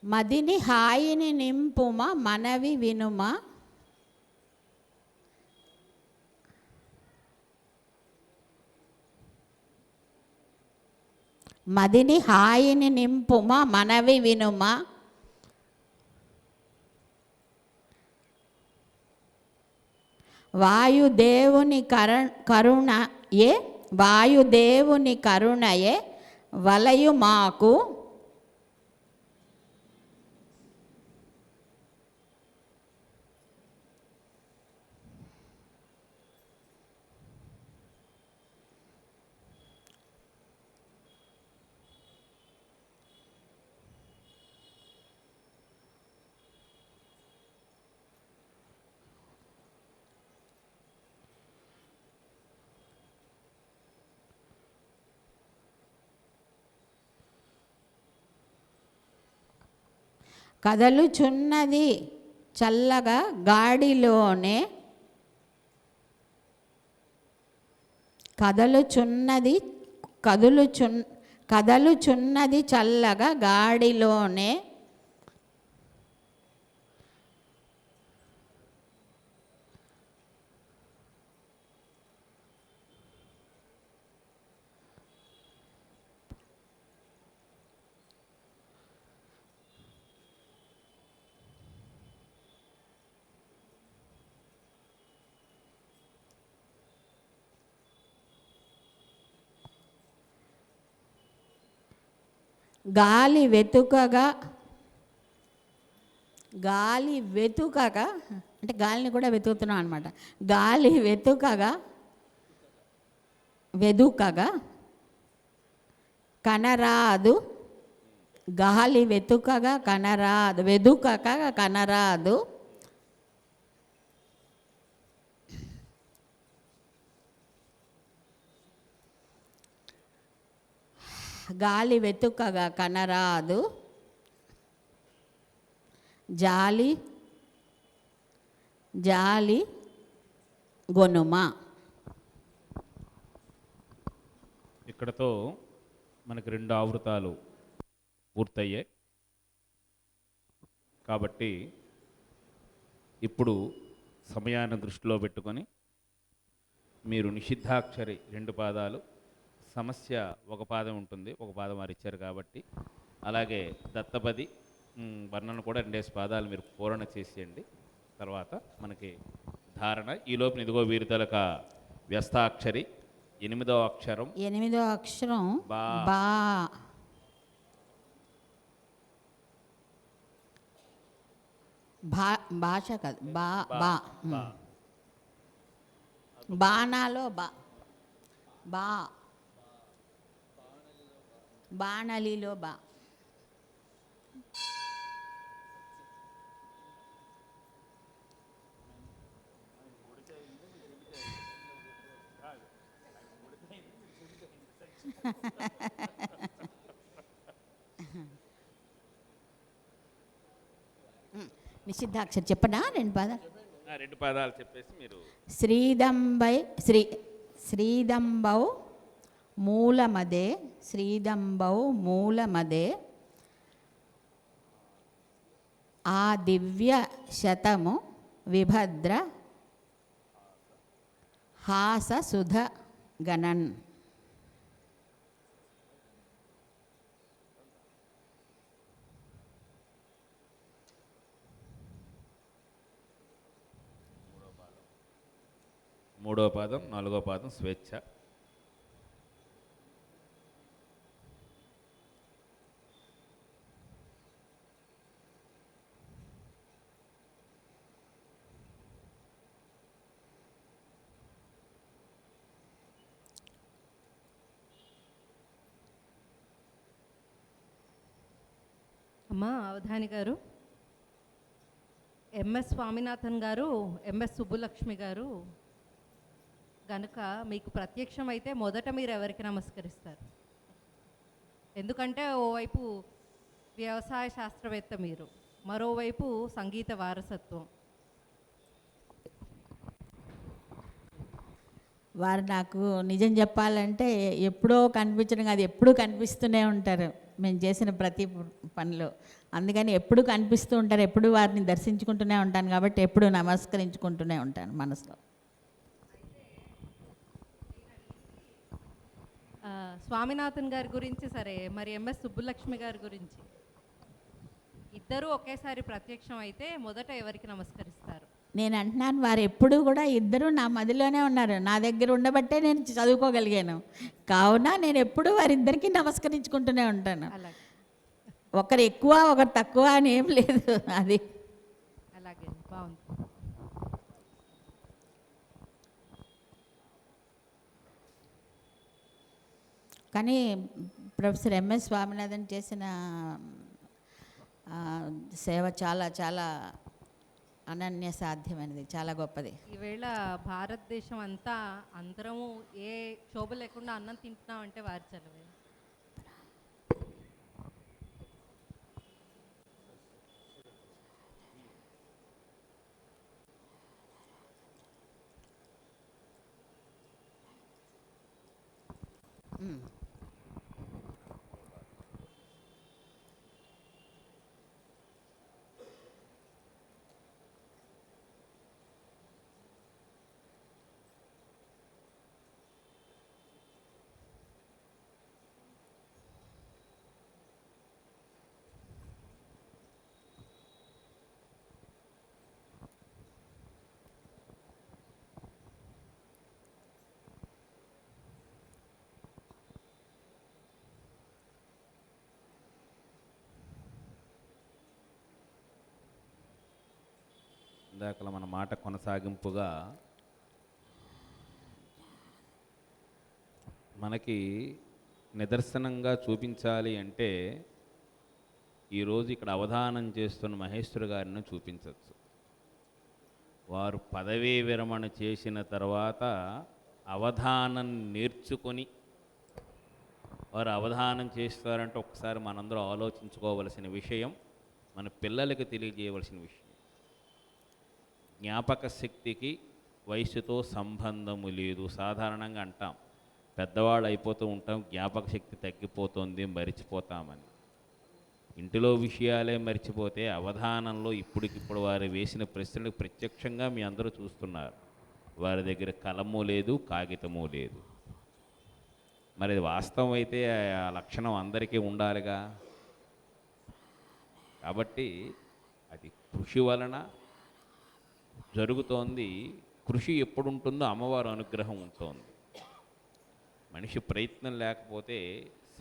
మదిని హాయిని నింపుమ మనవి వినుమ. మదిని హాయిని నింపుమ మనవి వినుమ. వాయుదేవుని కరుణయే వాయుదేవుని కరుణయే వలయు మాకు. కదలుచున్నది చల్లగా గాడిలోనే. కదలుచున్నది చల్లగా గాడిలోనే. గాలి వెతుకగా అంటే గాలిని కూడా వెతుకుతున్నాం అనమాట. గాలి వెదుకగా కనరాదు. గాలి వెదుకక కనరాదు. గాలి వెతుకగా కనరాదు. జాలి గొనుమ. ఇక్కడతో మనకి 2 ఆవృతాలు పూర్తయ్యాయి. కాబట్టి ఇప్పుడు సమయాన్ని దృష్టిలో పెట్టుకొని మీరు నిషిద్ధాక్షరి 2 పాదాలు, సమస్య 1 పాదం ఉంటుంది, 1 పాదం వారు ఇచ్చారు కాబట్టి, అలాగే దత్తపది వర్ణన కూడా 2 పాదాలు మీరు పూరణ చేసేయండి. తర్వాత మనకి ధారణ. ఈ లోపల ఇదిగో వీరితలక వ్యస్తాక్షరి 8వ అక్షరం. 8వ అక్షరం బా. భాష కాదు, బాణాలో బాణలిలో బా. నిషిద్ధాక్షరి చెప్పనా? 2 పాదాలు. 2 పాదాలు చెప్పేసి మీరు శ్రీదంబౌ మూలమదే ఆ దివ్య శతము విభద్ర హాస సుధ గణన్. మూడవ పాదం, 4వ పాదం స్వేచ్ఛ. అమ్మా అవధాని గారు, ఎంఎస్ స్వామినాథన్ గారు, ఎంఎస్ సుబ్బులక్ష్మి గారు కనుక మీకు ప్రత్యక్షం అయితే మొదట మీరు ఎవరికి నమస్కరిస్తారు? ఎందుకంటే ఓవైపు వ్యవసాయ శాస్త్రవేత్త మీరు, మరోవైపు సంగీత వారసత్వం. వారు నాకు నిజం చెప్పాలంటే ఎప్పుడో కనిపించడం కాదు, ఎప్పుడూ కనిపిస్తూనే ఉంటారు మేము చేసిన ప్రతి పనిలో. అందుకని ఎప్పుడు కనిపిస్తూ ఉంటారు, ఎప్పుడు వారిని దర్శించుకుంటూనే ఉంటాను కాబట్టి ఎప్పుడు నమస్కరించుకుంటూనే ఉంటాను మనసులో. స్వామినాథన్ గారి గురించి సరే, మరి ఎంఎస్ సుబ్బులక్ష్మి గారి గురించి ఇద్దరూ ఒకేసారి ప్రత్యక్షం అయితే మొదట ఎవరికి నమస్కరిస్తారు? నేను అంటున్నాను, వారు ఎప్పుడూ కూడా ఇద్దరూ నా మదిలోనే ఉన్నారు. నా దగ్గర ఉండబట్టే నేను చదువుకోగలిగాను. కావున నేను ఎప్పుడూ వారిద్దరికీ నమస్కరించుకుంటూనే ఉంటాను. అలాగే ఒకరు ఎక్కువ ఒకరు తక్కువ అని ఏం లేదు. అది అలాగే బాగుంది. కానీ ప్రొఫెసర్ ఎంఎస్ స్వామినాథన్ చేసిన సేవ చాలా చాలా అనన్య సాధ్యమైనది, చాలా గొప్పది. ఈవేళ భారతదేశం అంతా అందరము ఏ క్షోభ లేకుండా అన్నం తింటున్నామంటే వారి చలవే. ఇందాకలా మన మాట కొనసాగింపుగా మనకి నిదర్శనంగా చూపించాలి అంటే ఈరోజు ఇక్కడ అవధానం చేస్తున్న మహేశ్వరి గారిని చూపించవచ్చు. వారు పదవీ విరమణ చేసిన తర్వాత అవధానం నేర్చుకొని వారు అవధానం చేస్తారంటే ఒకసారి మనందరూ ఆలోచించుకోవలసిన విషయం, మన పిల్లలకి తెలియజేయవలసిన విషయం. జ్ఞాపక శక్తికి వయసుతో సంబంధము లేదు. సాధారణంగా అంటాం, పెద్దవాళ్ళు అయిపోతూ ఉంటాం, జ్ఞాపక శక్తి తగ్గిపోతుంది, మరిచిపోతామని. ఇంటిలో విషయాలే మర్చిపోతే అవధానంలో ఇప్పటికిప్పుడు వారు వేసిన ప్రశ్నలకు ప్రత్యక్షంగా మీ అందరూ చూస్తున్నారు. వారి దగ్గర కలము లేదు, కాగితము లేదు. మరి అది వాస్తవం అయితే ఆ లక్షణం అందరికీ ఉండాలిగా. కాబట్టి అది కృషి వలన జరుగుతోంది. కృషి ఎప్పుడుంటుందో అమ్మవారు అనుగ్రహం ఉంటుంది. మనిషి ప్రయత్నం లేకపోతే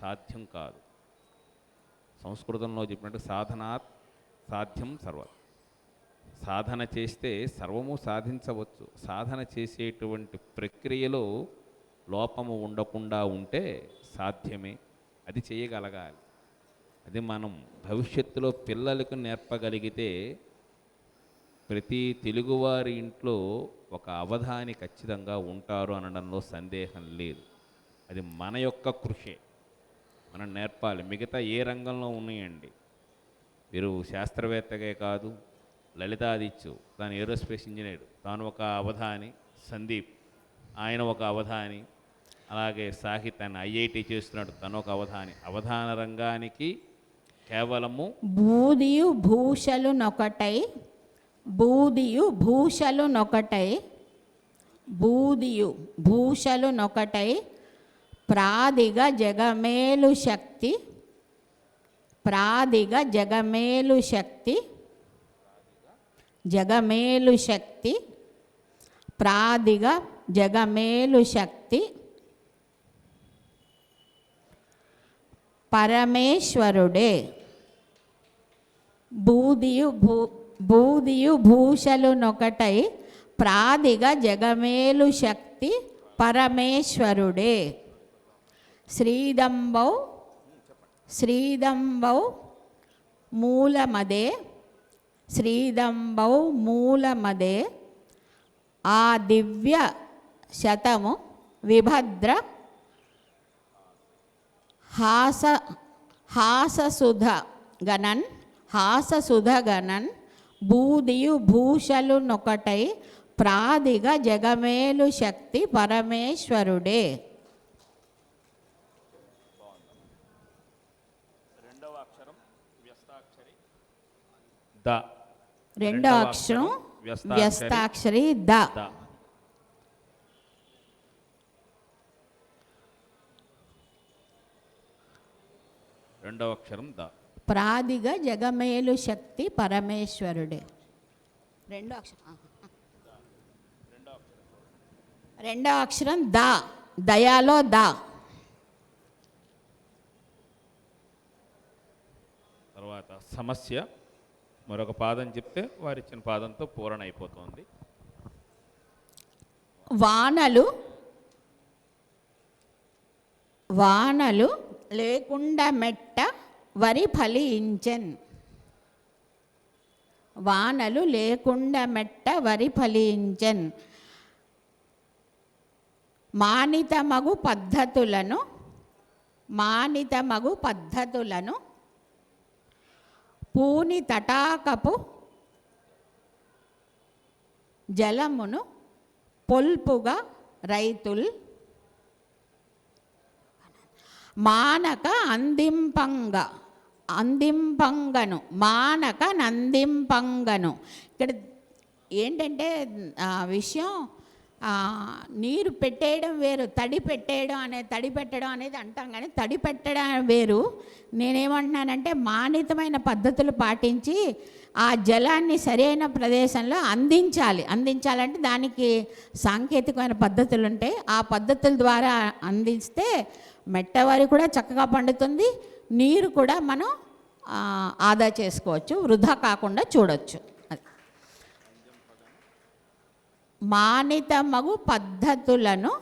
సాధ్యం కాదు. సంస్కృతంలో చెప్పినట్టు సాధనాత్ సాధ్యం సర్వం. సాధన చేస్తే సర్వము సాధించవచ్చు. సాధన చేసేటువంటి ప్రక్రియలో లోపము ఉండకుండా ఉంటే సాధ్యమే. అది చేయగలగాలి. అది మనం భవిష్యత్తులో పిల్లలకు నేర్పగలిగితే ప్రతి తెలుగువారి ఇంట్లో ఒక అవధాని ఖచ్చితంగా ఉంటారు అనడంలో సందేహం లేదు. అది మన యొక్క కృషే, మనం నేర్పాలి. మిగతా ఏ రంగంలో ఉన్నాయండి, మీరు శాస్త్రవేత్తగే కాదు, లలితాదిత్యు తాను ఏరోస్పేస్ ఇంజనీర్, తాను ఒక అవధాని, సందీప్ ఆయన ఒక అవధాని, అలాగే సాహిత్యాన్ని ఐఐటి చేస్తున్నాడు, తను ఒక అవధాని. అవధాన రంగానికి కేవలము బూదియు భూషలు నొకటై, బూదియు భూషలు నొకటై, బూదియు భూషలు నొకటై, ప్రాదిగ జగమేలు శక్తి, ప్రాదిగ జగమేలు శక్తి, జగమేలు శక్తి, ప్రాదిగ జగమేలు శక్తి, పరమేశ్వరుడే. బూదియు భూషలు నొకటై, ప్రాదిగ జగమేలు శక్తి, పరమేశ్వరుడే. శ్రీదంబౌ శ్రీదంబౌ మూలమదే, శ్రీదంబౌ మూలమదే, ఆ దివ్య శతము విభద్ర హాససుధ గణన్, హాససుధ గణన్, బూదియు భూషలు నొకటై, ప్రాదిగ జగమేలు శక్తి, పరమేశ్వరుడే. రెండవ అక్షరం ద. రెండో అక్షరం వ్యస్తాక్షరి ద. ద. రెండవ అక్షరం ద. ప్రాదిగ జగమేలు శక్తి పరమేశ్వరుడే. రెండో అక్షరం రెండో అక్షరం ద. దయాలో ద. తర్వాత సమస్య మరొక పాదం చెప్తే వారిచ్చిన పాదంతో పూరణ అయిపోతుంది. వానలు వానలు లేకుండా మెట్ట వరి ఫలించెన్. వానలు లేకుండా మెట్ట వరి ఫలించెన్. మానితమగు పద్ధతులను పూని తటాకపు జలమును పొల్పుగా రైతుల్ మానక అందింపంగను మానక నందింపంగను. ఇక్కడ ఏంటంటే విషయం, నీరు పెట్టేయడం వేరు, తడి పెట్టడం అనేది అంటాం, కానీ తడి పెట్టడం వేరు. నేనేమంటున్నానంటే మానితమైన పద్ధతులు పాటించి ఆ జలాన్ని సరైన ప్రదేశంలో అందించాలంటే దానికి సాంకేతికమైన పద్ధతులు ఉంటాయి. ఆ పద్ధతుల ద్వారా అందిస్తే మెట్టవరి కూడా చక్కగా పండుతుంది, నీరు కూడా మనం ఆదా చేసుకోవచ్చు, వృధా కాకుండా చూడొచ్చు. మానితమగు పద్ధతులను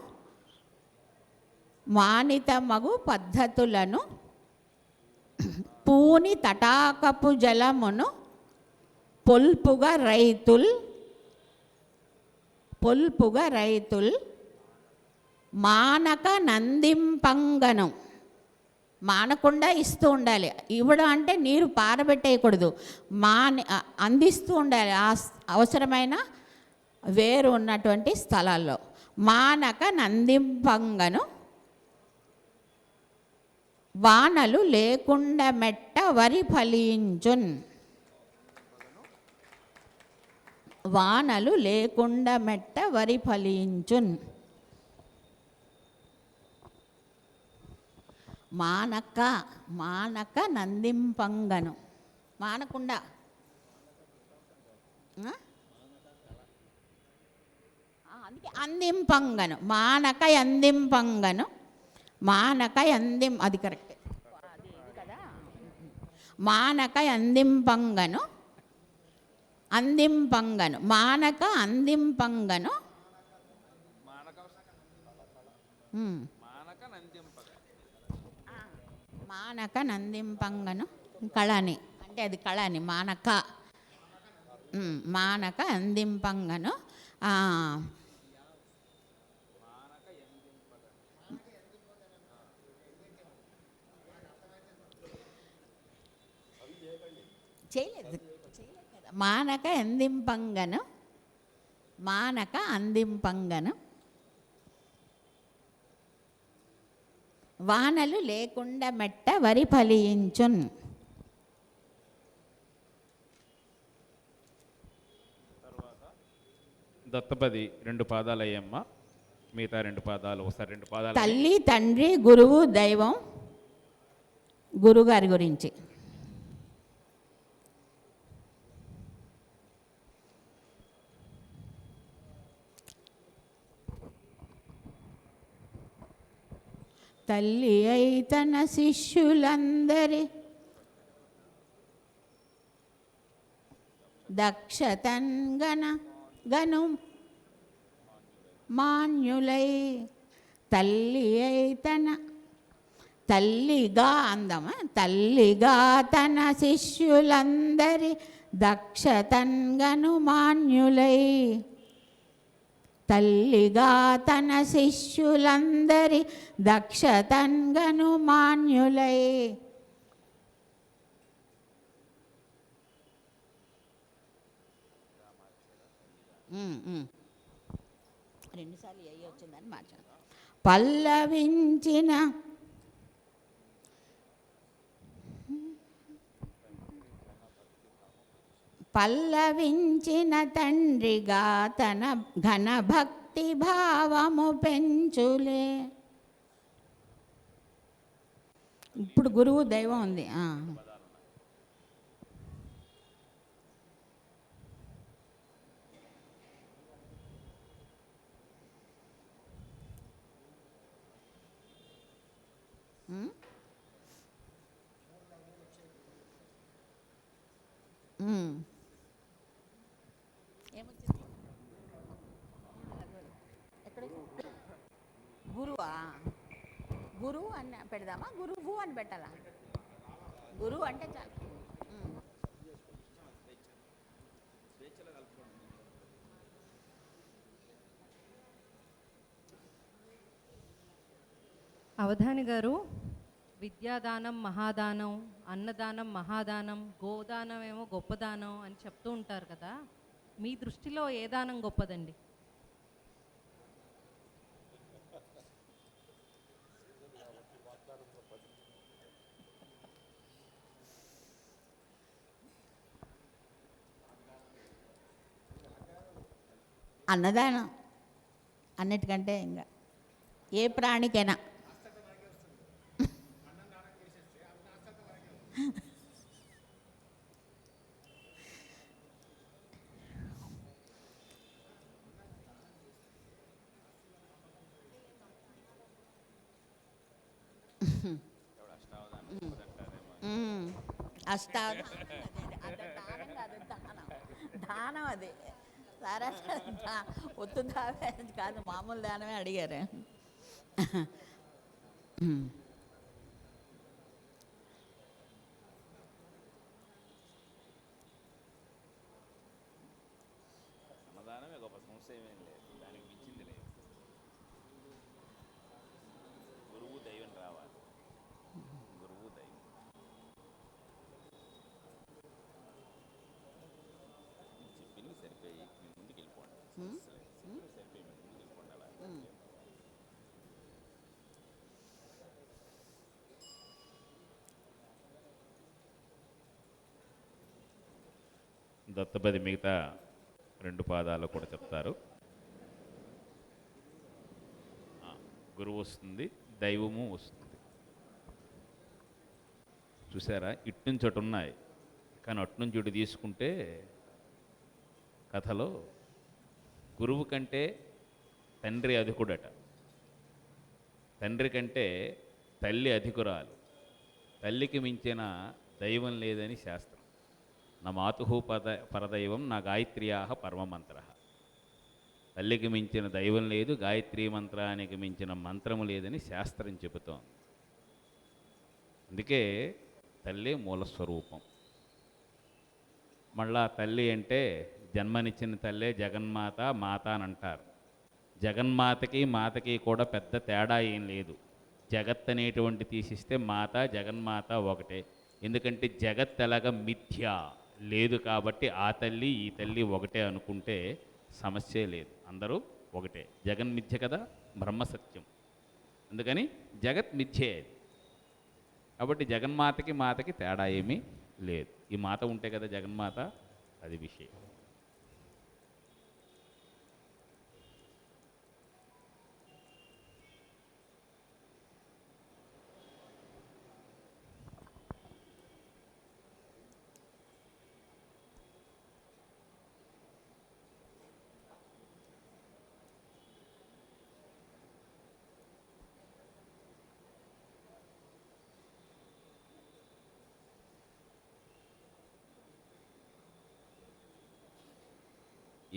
పూని తటాకపు జలమును పొల్పుగా రైతుల్ మానక నందింపంగను. మానకుండా ఇస్తూ ఉండాలి. ఇవ్వడం అంటే నీరు పారబెట్టేయకూడదు, అందిస్తూ ఉండాలి ఆ అవసరమైన వేరు ఉన్నటువంటి స్థలాల్లో. మానక నందింపంగను వానలు లేకుండా మెట్ట వరి ఫలించున్. వానలు లేకుండా మెట్ట వరి ఫలించున్. మానక నందింపంగను. మానకుండా అందుకే అందింపంగను. అది కరెక్ట్ కదా. మానక అందింపంగను మానక అందింపంగను మానక నందింపంగను కళని అంటే అది కళని మానక అందింపంగను. చేయలేదు కదా. మానక అందింపంగను వానలు లేకుండా మెట్ట వరి ఫలించున్. దత్తపది 2 పాదాలు అయ్యమ్మ, మిగతా 2 పాదాలు ఒకసారి 2 పాదాలు. తల్లి, తండ్రి, గురువు, దైవం. గురుగారి గురించి తల్లి అయి తన శిష్యులందరి దక్షతన్గను మాన్యులై. తల్లి అయి తల్లిగా తన శిష్యులందరి దక్షతన్గను మాన్యులై. తల్లిగా తన శిష్యులందరి దక్షతన్గను మాన్యులై. రెండుసార్లు అయ్యి వచ్చిందని మార్చాను. పల్లవించిన పల్లవించిన తండ్రిగా తన ఘన భక్తి భావము పెంచులే. ఇప్పుడు గురువు దైవం ఉంది. గురువా? గురువు అని పెడదామా? గురువు అని పెట్టాలా? గురువు అంటే చాలు. అవధాని గారు, విద్యాదానం మహాదానం, అన్నదానం మహాదానం, గోదానం ఏమో గొప్పదానం అని చెప్తూ ఉంటారు కదా, మీ దృష్టిలో ఏ దానం గొప్పదండి? అన్నదానం అన్నిటికంటే ఇంకా ఏ ప్రాణికైనా. దానం అది సరే, ఒత్తు దావే కాదు, మామూలు దానమే అడిగారు. అన్నదానమే గొప్ప, సంశయం ఏం లేదు, దానికి మించింది లేదు. గురువు దైవం రావాలి, గురువు దైవం. చెప్పింది సరిపోయి మీ ముందుకు వెళ్ళిపోండి, సరిపోయి మీ ముందుకు వెళ్ళిపోండి. అలా దత్తపది మిగతా 2 పాదాలు కూడా చెప్తారు. గురువు వస్తుంది, దైవము వస్తుంది. చూసారా, ఇటు నుంచి అటు ఉన్నాయి, కానీ అటు నుంచి ఇటు తీసుకుంటే కథలో గురువు కంటే తండ్రి అధికుడట, తండ్రి కంటే తల్లి అధికురాలు, తల్లికి మించిన దైవం లేదని శాస్త్రం. నా మాతుహు పరదైవం నా గాయత్ర్యాహ పరమమంత్ర. తల్లికి మించిన దైవం లేదు, గాయత్రీ మంత్రానికి మించిన మంత్రము లేదని శాస్త్రం చెబుతోంది. అందుకే తల్లి మూలస్వరూపం. మళ్ళా తల్లి అంటే జన్మనిచ్చిన తల్లే జగన్మాత, మాత అని అంటారు. జగన్మాతకి మాతకి కూడా పెద్ద తేడా ఏం లేదు. జగత్ అనేటువంటి తీసిస్తే మాత జగన్మాత ఒకటే. ఎందుకంటే జగత్ ఎలాగ మిథ్య లేదు కాబట్టి ఆ తల్లి ఈ తల్లి ఒకటే అనుకుంటే సమస్యే లేదు, అందరూ ఒకటే. జగన్ మిథ్య కదా, బ్రహ్మసత్యం, అందుకని జగత్ మిథ్యే. కాబట్టి జగన్మాతకి మాతకి తేడా ఏమీ లేదు. ఈ మాత ఉంటే కదా జగన్మాత, అది విషయం.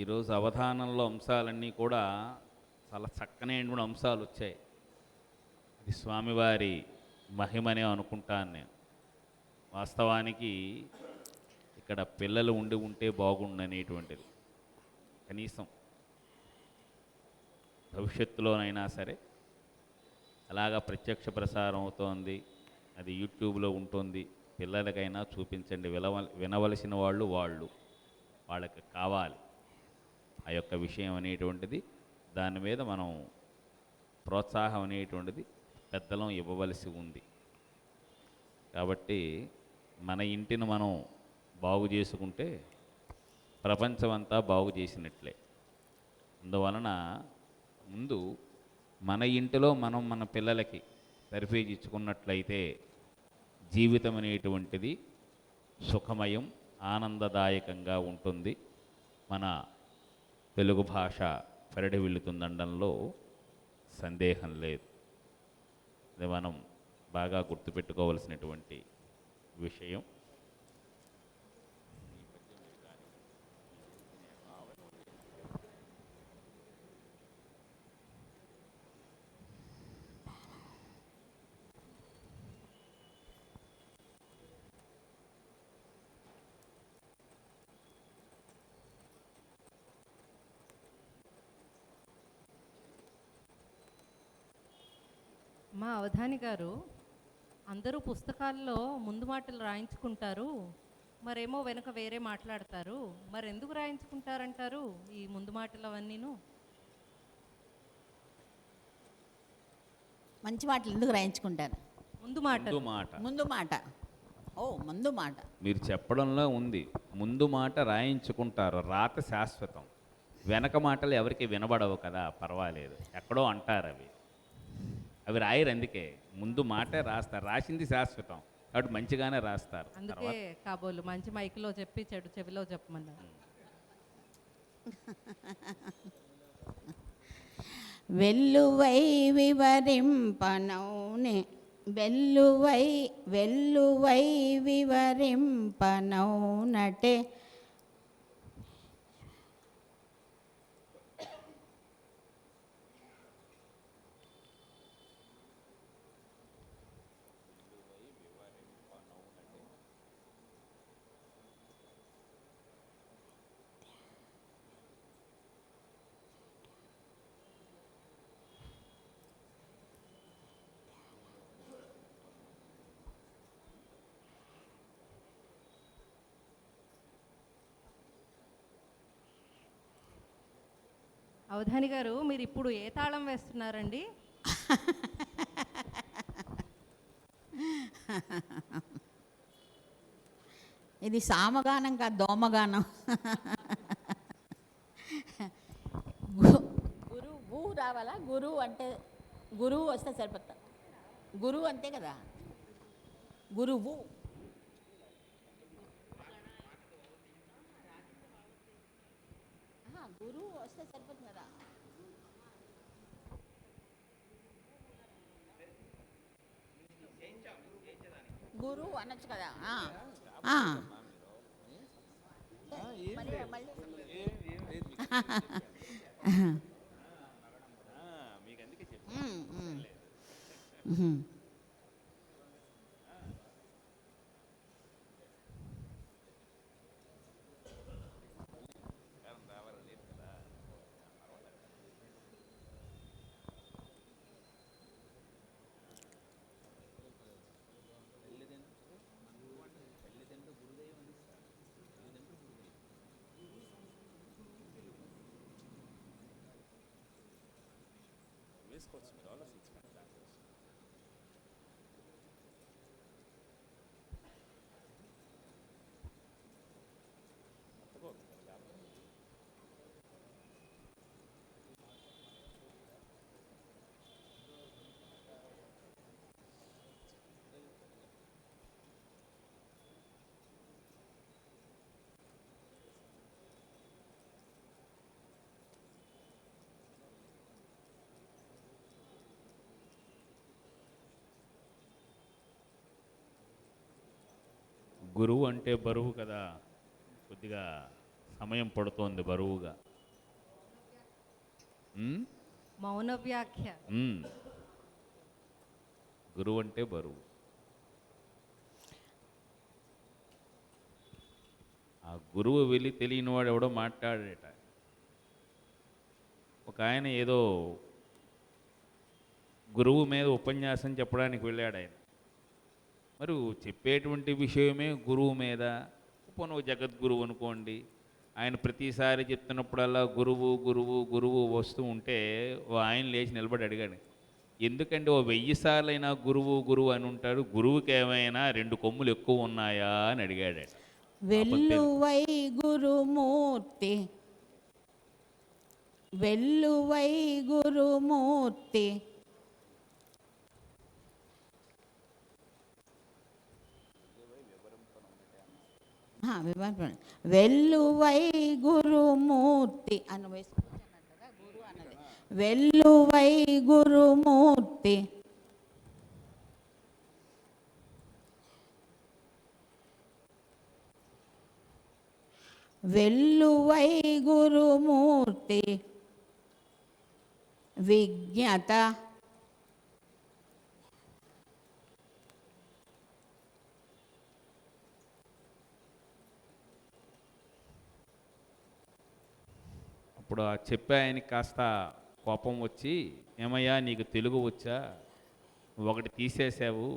ఈరోజు అవధానంలో అంశాలన్నీ కూడా చాలా చక్కనైన అంశాలు వచ్చాయి. అది స్వామివారి మహిమనే అనుకుంటాను నేను. వాస్తవానికి ఇక్కడ పిల్లలు ఉంటే బాగుండనేటువంటిది, కనీసం భవిష్యత్తులోనైనా సరే అలాగా ప్రత్యక్ష ప్రసారం అవుతోంది, అది యూట్యూబ్లో ఉంటుంది, పిల్లలకైనా చూపించండి. వినవలసిన వాళ్ళు వాళ్ళకి కావాలి ఆ యొక్క విషయం అనేటువంటిది. దాని మీద మనం ప్రోత్సాహం అనేటువంటిది పెద్దలం ఇవ్వవలసి ఉంది. కాబట్టి మన ఇంటిని మనం బాగు చేసుకుంటే ప్రపంచమంతా బాగు చేసినట్లే. అందువలన ముందు మన ఇంటిలో మనం మన పిల్లలకి తర్ఫీదు ఇచ్చుకున్నట్లయితే జీవితం అనేటువంటిది సుఖమయం, ఆనందదాయకంగా ఉంటుంది. మన తెలుగు భాష పరిడి వెళుతుందనడంలో సందేహం లేదు. ఇది మనం బాగా గుర్తుపెట్టుకోవలసినటువంటి విషయం. మా అవధాని గారు, అందరూ పుస్తకాల్లో ముందు మాటలు రాయించుకుంటారు, మరేమో వెనక వేరే మాట్లాడతారు. మరి ఎందుకు రాయించుకుంటారంటారు ఈ ముందు మాటలు అవన్నీను? మంచి మాటలు ఎందుకు రాయించుకుంటారు? ముందు మాటలు. ముందు మాట ముందు మాట. ఓ, ముందు మాట. మీరు చెప్పడంలో ఉంది. ముందు మాట రాయించుకుంటారు, రాత శాశ్వతం. వెనక మాటలు ఎవరికి వినబడవు కదా, పర్వాలేదు, ఎక్కడో అంటారు అవి. అవి రాయరు, అందుకే ముందు మాటే రాస్తారు. రాసింది శాశ్వతం కాబట్టి మంచిగానే రాస్తారు. అందుకే కాబోలు మంచి మైకులో చెప్పి చెడు చెవిలో చెప్పమన్నారు. వెల్లువై వివరింపనౌనే, వెల్లువై వివరింపనౌనటే అవధాని గారు, మీరు ఇప్పుడు ఏ తాళం వేస్తున్నారండి? ఇది సామగానం కాదు, దోమగానం. గురువు రావాలా? గురువు అంటే గురువు వస్తే సరిపోతా. గురువు అంతే కదా, గురువు. గురువు వస్తే సరిపోతుంది కదా. గురువు అనొచ్చు కదా. గురువు అంటే బరువు కదా, కొద్దిగా సమయం పడుతోంది బరువుగా. మౌన వ్యాఖ్య. గురువు అంటే బరువు. ఆ గురువు వెళ్ళి తెలియని వాడు ఎవడో మాట్లాడేట. ఒక ఆయన ఏదో గురువు మీద ఉపన్యాసం చెప్పడానికి వెళ్ళాడు ఆయన. మరి చెప్పేటువంటి విషయమే గురువు మీద. పోను జగద్గురువు అనుకోండి, ఆయన ప్రతిసారి చెప్తున్నప్పుడల్లా గురువు గురువు గురువు వస్తూ ఉంటే ఆయన లేచి నిలబడి అడిగాడు, ఎందుకంటే 1000 సార్లైనా గురువు గురువు అని ఉంటాడు, గురువుకి ఏమైనా 2 కొమ్ములు ఎక్కువ ఉన్నాయా అని అడిగాడు. వెల్లువై గురుమూర్తి, వెల్లువై గురుమూర్తి, వెల్లువై గురుమూర్తి అని వేసుకుంటున్నట్టుగా గురు అన్నది. వెల్లువై గురుమూర్తి, వెల్లువై గురుమూర్తి, విజ్ఞత, అప్పుడు ఆ చెప్పే ఆయనకి కాస్త కోపం వచ్చి, ఏమయ్యా నీకు తెలుగు వచ్చా, నువ్వు ఒకటి తీసేసావు,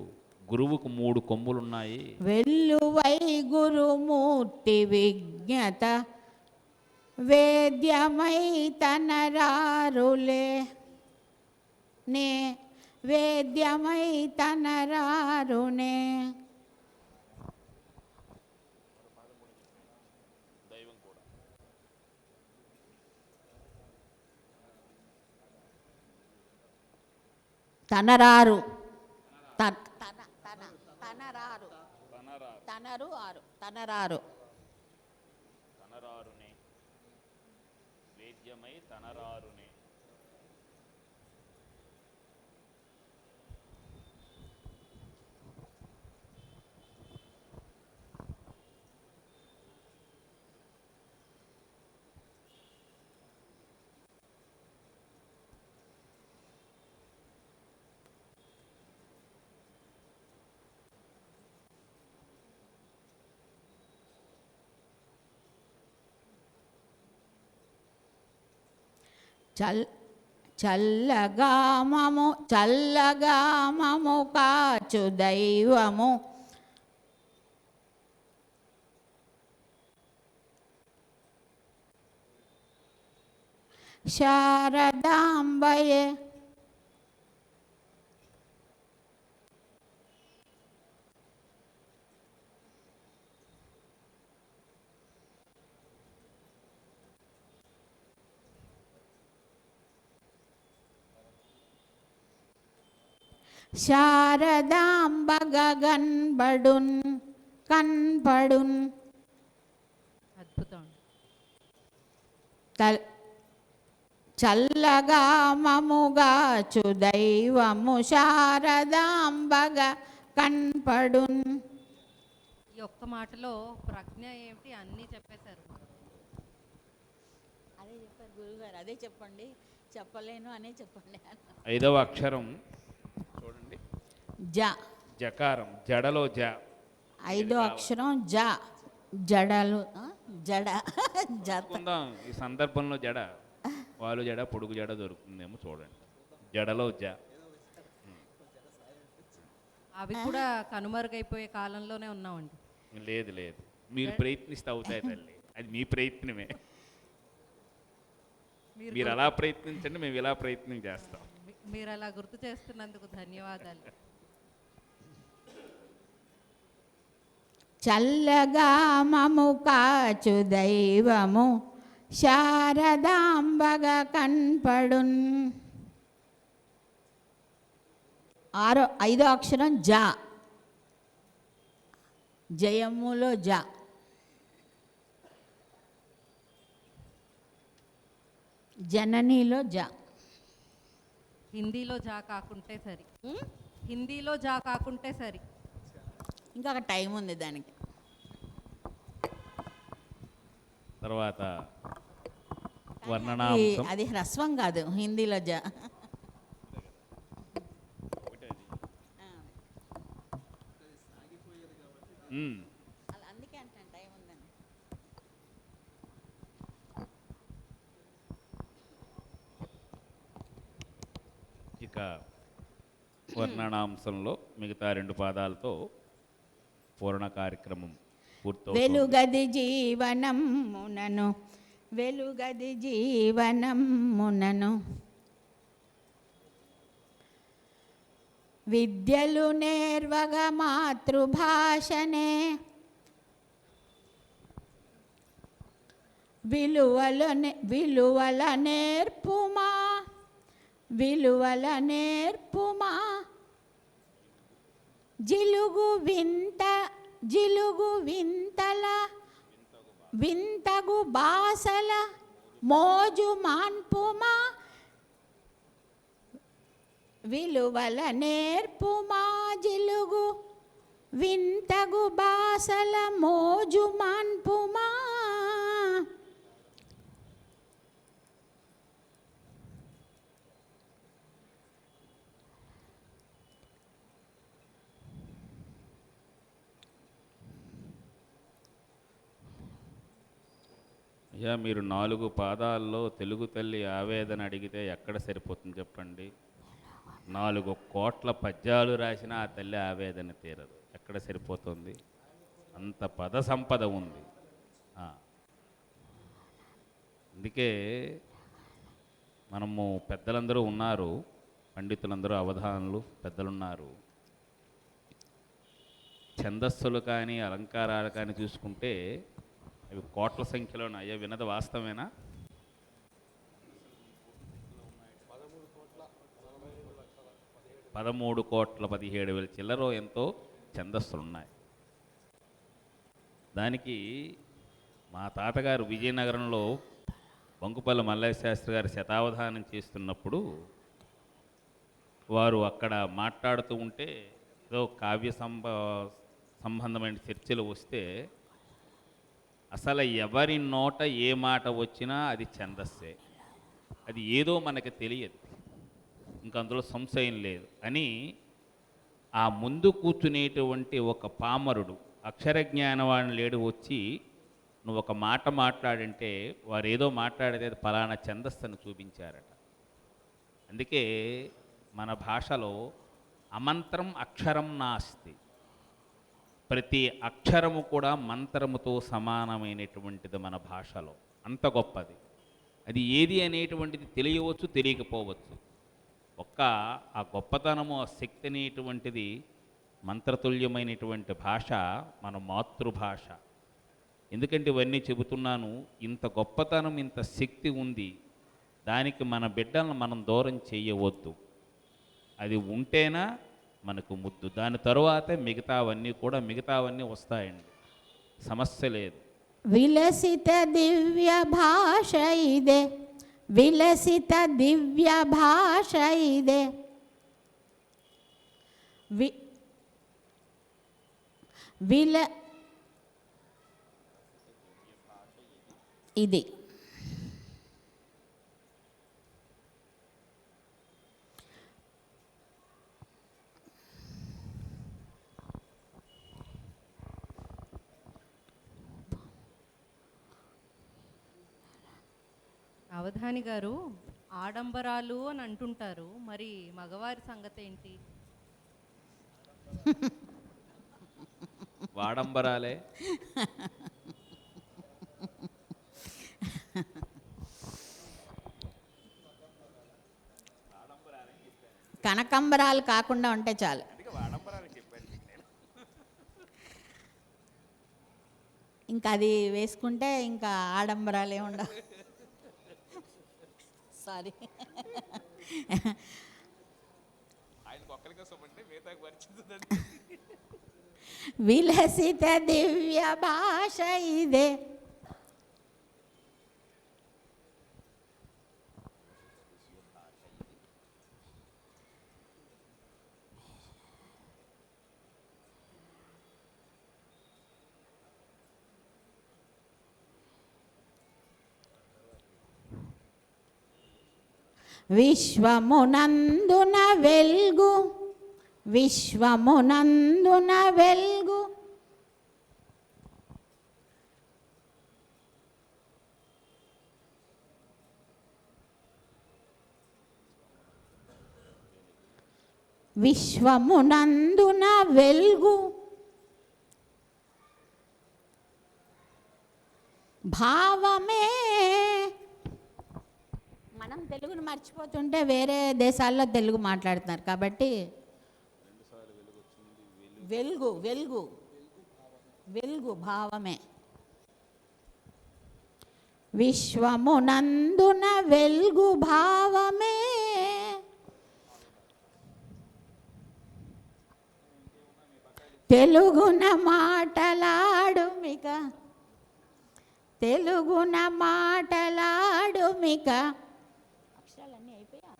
గురువుకు 3 కొమ్ములున్నాయి. వెల్లువై గురుమూర్తి విజ్ఞత, వేద్యమై తనరారులే నే, వేద్యమై తనరారునే. తనరారు, తనరారు, తనరు ఆరు, తనరారు, తనరారునే, వేద్యమై తనరారునే. చల్లగా మము కాచు దైవము, శారదాంబయే. శారదాంబగ కన్పడున్, కన్పడున్. అద్భుతం. చల్లగా మముగాచు దైవము, శారదాంబగ కన్పడున్. ఈ ఒక్క మాటలో ప్రజ్ఞ ఏమిటి అన్నీ చెప్పేశారు. అదే చెప్పారు గురుగారు, అదే చెప్పండి, చెప్పలేను అనే చెప్పండి. 5వ అక్షరం చూడండి, జ, జకారం, జడలో జ. 5వ అక్షరం జ, జడలు, జడ, చెప్పుకుందాం ఈ సందర్భంలో జడ, వాలు జడ, పొడుగు జడ దొరుకుతుందేమో చూడండి. జడలో జ. అవి కూడా కనుమరుగైపోయే కాలంలోనే ఉన్నామండి. లేదు లేదు, మీరు ప్రయత్నిస్తే అవుతాయి తల్లి, అది మీ ప్రయత్నమే. మీరు అలా ప్రయత్నించండి, మేము ఇలా ప్రయత్నం చేస్తాం. మీరు అలా గుర్తు చేస్తున్నందుకు ధన్యవాదాలు. చల్లగా మము కాచు దైవము, శారదాంబగ కన్పడున్. 5వ అక్షరం జ, జయములో జ. జననిలో జ. హిందీలో జా కాకుంటే సరి, హిందీలో జా కాకుంటే సరి. ఇంకా టైం ఉంది దానికి. తర్వాత వర్ణనాంశం, అది హ్రస్వం కాదు, హిందీలో జ. అందుకే అంటాను టైం ఉందని. ఇక వర్ణనాంశంలో మిగతా 2 పాదాలతో పూర్ణ కార్యక్రమం పూర్తవుతుంది. వెలుగది జీవనమునను, వెలుగది జీవనమునను, విద్యలు నేర్వగ మాతృభాషనే, విలువల నేర్పుమా, విలువల నేర్పుమా, జిలుగు వింతల వింతగు బాసల మోజు మాన్పుమా, విలువల నేర్పుమా, జిలుగు వింతగు బాసల మోజు మాన్పుమా. అయ్యా, మీరు 4 పాదాల్లో తెలుగు తల్లి ఆవేదన అడిగితే ఎక్కడ సరిపోతుంది చెప్పండి? 4 కోట్ల పద్యాలు రాసిన ఆ తల్లి ఆవేదన తీరదు. ఎక్కడ సరిపోతుంది? అంత పద సంపద ఉంది. అందుకే మనము పెద్దలందరూ ఉన్నారు, పండితులందరూ, అవధానులు పెద్దలున్నారు. ఛందస్సులు కానీ అలంకారాలు కానీ చూసుకుంటే అవి కోట్ల సంఖ్యలో అయ్యా, విన్నది వాస్తవేనా? 13,17,000 చిల్లరో ఎంతో ఛందస్సులు ఉన్నాయి. దానికి మా తాతగారు విజయనగరంలో బంకుపల్లి మల్లయ్య శాస్త్రి గారు శతావధానం చేస్తున్నప్పుడు వారు అక్కడ మాట్లాడుతూ ఉంటే ఏదో కావ్య సంబంధమైన చర్చలు వస్తే అసలు ఎవరి నోట ఏ మాట వచ్చినా అది ఛందస్సే, అది ఏదో మనకి తెలియదు, ఇంక అందులో సంశయం లేదు అని ఆ ముందు కూర్చునేటువంటి ఒక పామరుడు అక్షరజ్ఞానవాడిని లేడు వచ్చి నువ్వు ఒక మాట మాట్లాడంటే వారు ఏదో మాట్లాడితే అది ఫలానా ఛందస్సును చూపించారట. అందుకే మన భాషలో అమంత్రం అక్షరం నాస్తి, ప్రతి అక్షరము కూడా మంత్రముతో సమానమైనటువంటిది మన భాషలో, అంత గొప్పది. అది ఏది అనేటువంటిది తెలియవచ్చు, తెలియకపోవచ్చు. ఆ గొప్పతనము, ఆ శక్తి అనేటువంటిది మంత్రతుల్యమైనటువంటి భాష మన మాతృభాష. ఎందుకంటే ఇవన్నీ చెబుతున్నాను, ఇంత గొప్పతనం, ఇంత శక్తి ఉంది, దానికి మన బిడ్డలను మనం దూరం చేయవద్దు. అది ఉంటేనా మనకు ముద్దు, దాని తరువాతే మిగతావన్నీ వస్తాయండి, సమస్య లేదు. విలసిత దివ్య భాష ఇదే, విలసిత దివ్య భాష ఇదే, ఇది అవధాని గారు, ఆడంబరాలు అని అంటుంటారు, మరి మగవారి సంగతి ఏంటి? వాడంబరాలే. కనకంబరాలు కాకుండా ఉంటే చాలు. ఇంకా అది వేసుకుంటే ఇంకా ఆడంబరాలే ఉండవు. సారీ. విలసిత దివ్య భాష ఇదే, విశ్వమునందున వెల్గు, విశ్వమునందున వెల్గు, విశ్వమునందున వెల్గు భావమే. మనం తెలుగును మర్చిపోతుంటే వేరే దేశాల్లో తెలుగు మాట్లాడుతున్నారు కాబట్టి వెలుగు వెలుగు వెలుగు భావమే. విశ్వమునందున వెల్గు భావమే తెలుగున మాటలాడుమిక తెలుగున మాటలాడుమిక అక్షరాలన్నీ అయిపోయా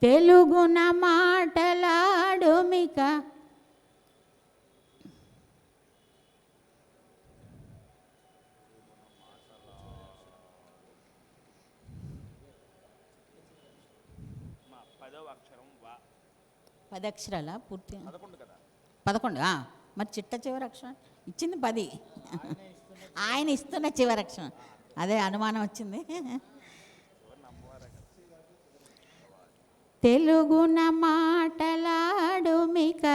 తెలుగున మాటలాడుమిక పదక్షరాల పూర్తి 11 మరి చిట్ట చివరి అక్షరం ఇచ్చింది 10 ఆయన ఇస్తున్న చివరి అక్షరం అదే అనుమానం వచ్చింది. తెలుగున మాటలాడుమిక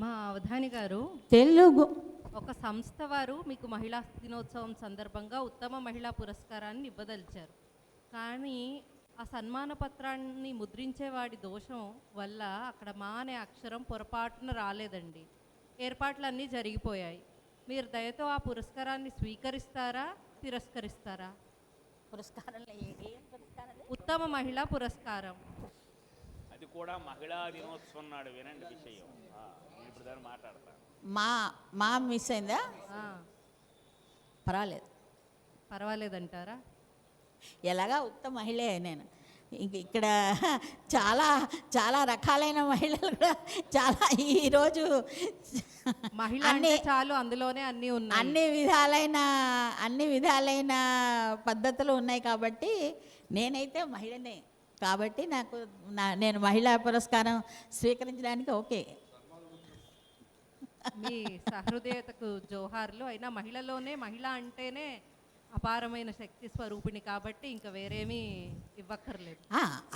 మా అవధాని గారు, తెలుగు ఒక సంస్థ వారు మీకు మహిళా దినోత్సవం సందర్భంగా ఉత్తమ మహిళా పురస్కారాన్ని ఇవ్వదలిచారు. కానీ ఆ సన్మాన పత్రాన్ని ముద్రించేవాడి దోషం వల్ల అక్కడ మా అనే అక్షరం పొరపాటున రాలేదండి. ఏర్పాట్లన్నీ జరిగిపోయాయి. మీరు దయతో ఆ పురస్కారాన్ని స్వీకరిస్తారా, తిరస్కరిస్తారా? ఉత్తమ మహిళా పురస్కారం అది కూడా మహిళా దినోత్సవం నాడు వినండి విషయం. ఇప్పుడు దాన్ని మాట్లాడతా. మా మిస్ అయిందా? పర్వాలేదంటారా? ఎలాగా ఉత్తమ మహిళే నేను. ఇక్కడ చాలా చాలా రకాలైన మహిళలు కూడా చాలా ఈరోజు మహిళ అంటే చాలు అందులోనే అన్నీ ఉన్నాయి. అన్ని విధాలైన పద్ధతులు ఉన్నాయి కాబట్టి నేనైతే మహిళనే కాబట్టి నేను మహిళా పురస్కారం స్వీకరించడానికి ఓకే. మీ సహృదయతకు జోహార్లు. అయినా మహిళలోనే మహిళ అంటేనే అపారమైన శక్తి స్వరూపిణి కాబట్టి ఇంకా వేరేమీ ఇవ్వక్కర్లేదు.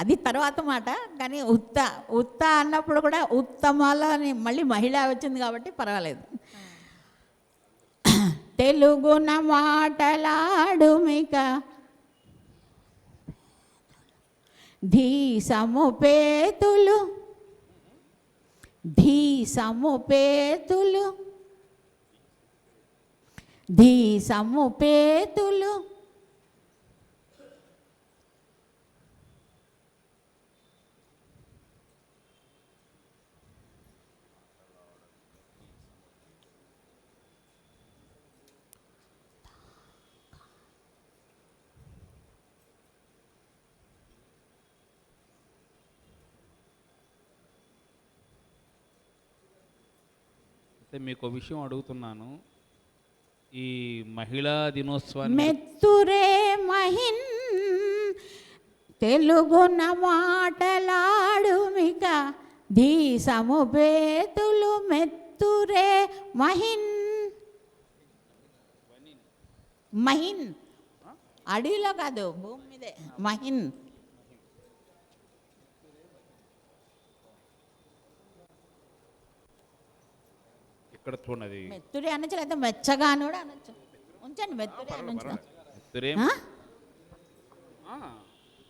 అది తర్వాత మాట. కానీ ఉత్త అన్నప్పుడు కూడా ఉత్తమలో మళ్ళీ మహిళ వచ్చింది కాబట్టి పర్వాలేదు. తెలుగున మాటలాడుమిక ధీసముపేతులు అయితే మీకు ఒక విషయం అడుగుతున్నాను. ఈ మహిళా దినోత్సవాన్ని మెత్తురే మహిన్ తెలుగున మాటలాడుమిక ధీసముపేతులు మెత్తురే మహిన్ అడవిలో కాదు భూమి మీదే మహిన్. ఇక్కడ చూడది మెత్తుడి అనొచ్చు లేదా మెచ్చగా అని కూడా అనొచ్చు. ఉంచండి మెత్తుడి అనొచ్చు.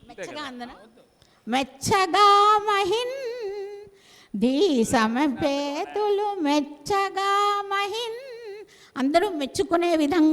మెచ్చగా అందన మెచ్చగా మహిన్ ధీసముపేతులు మెచ్చగా మహిన్ అందరూ మెచ్చుకునే విధంగా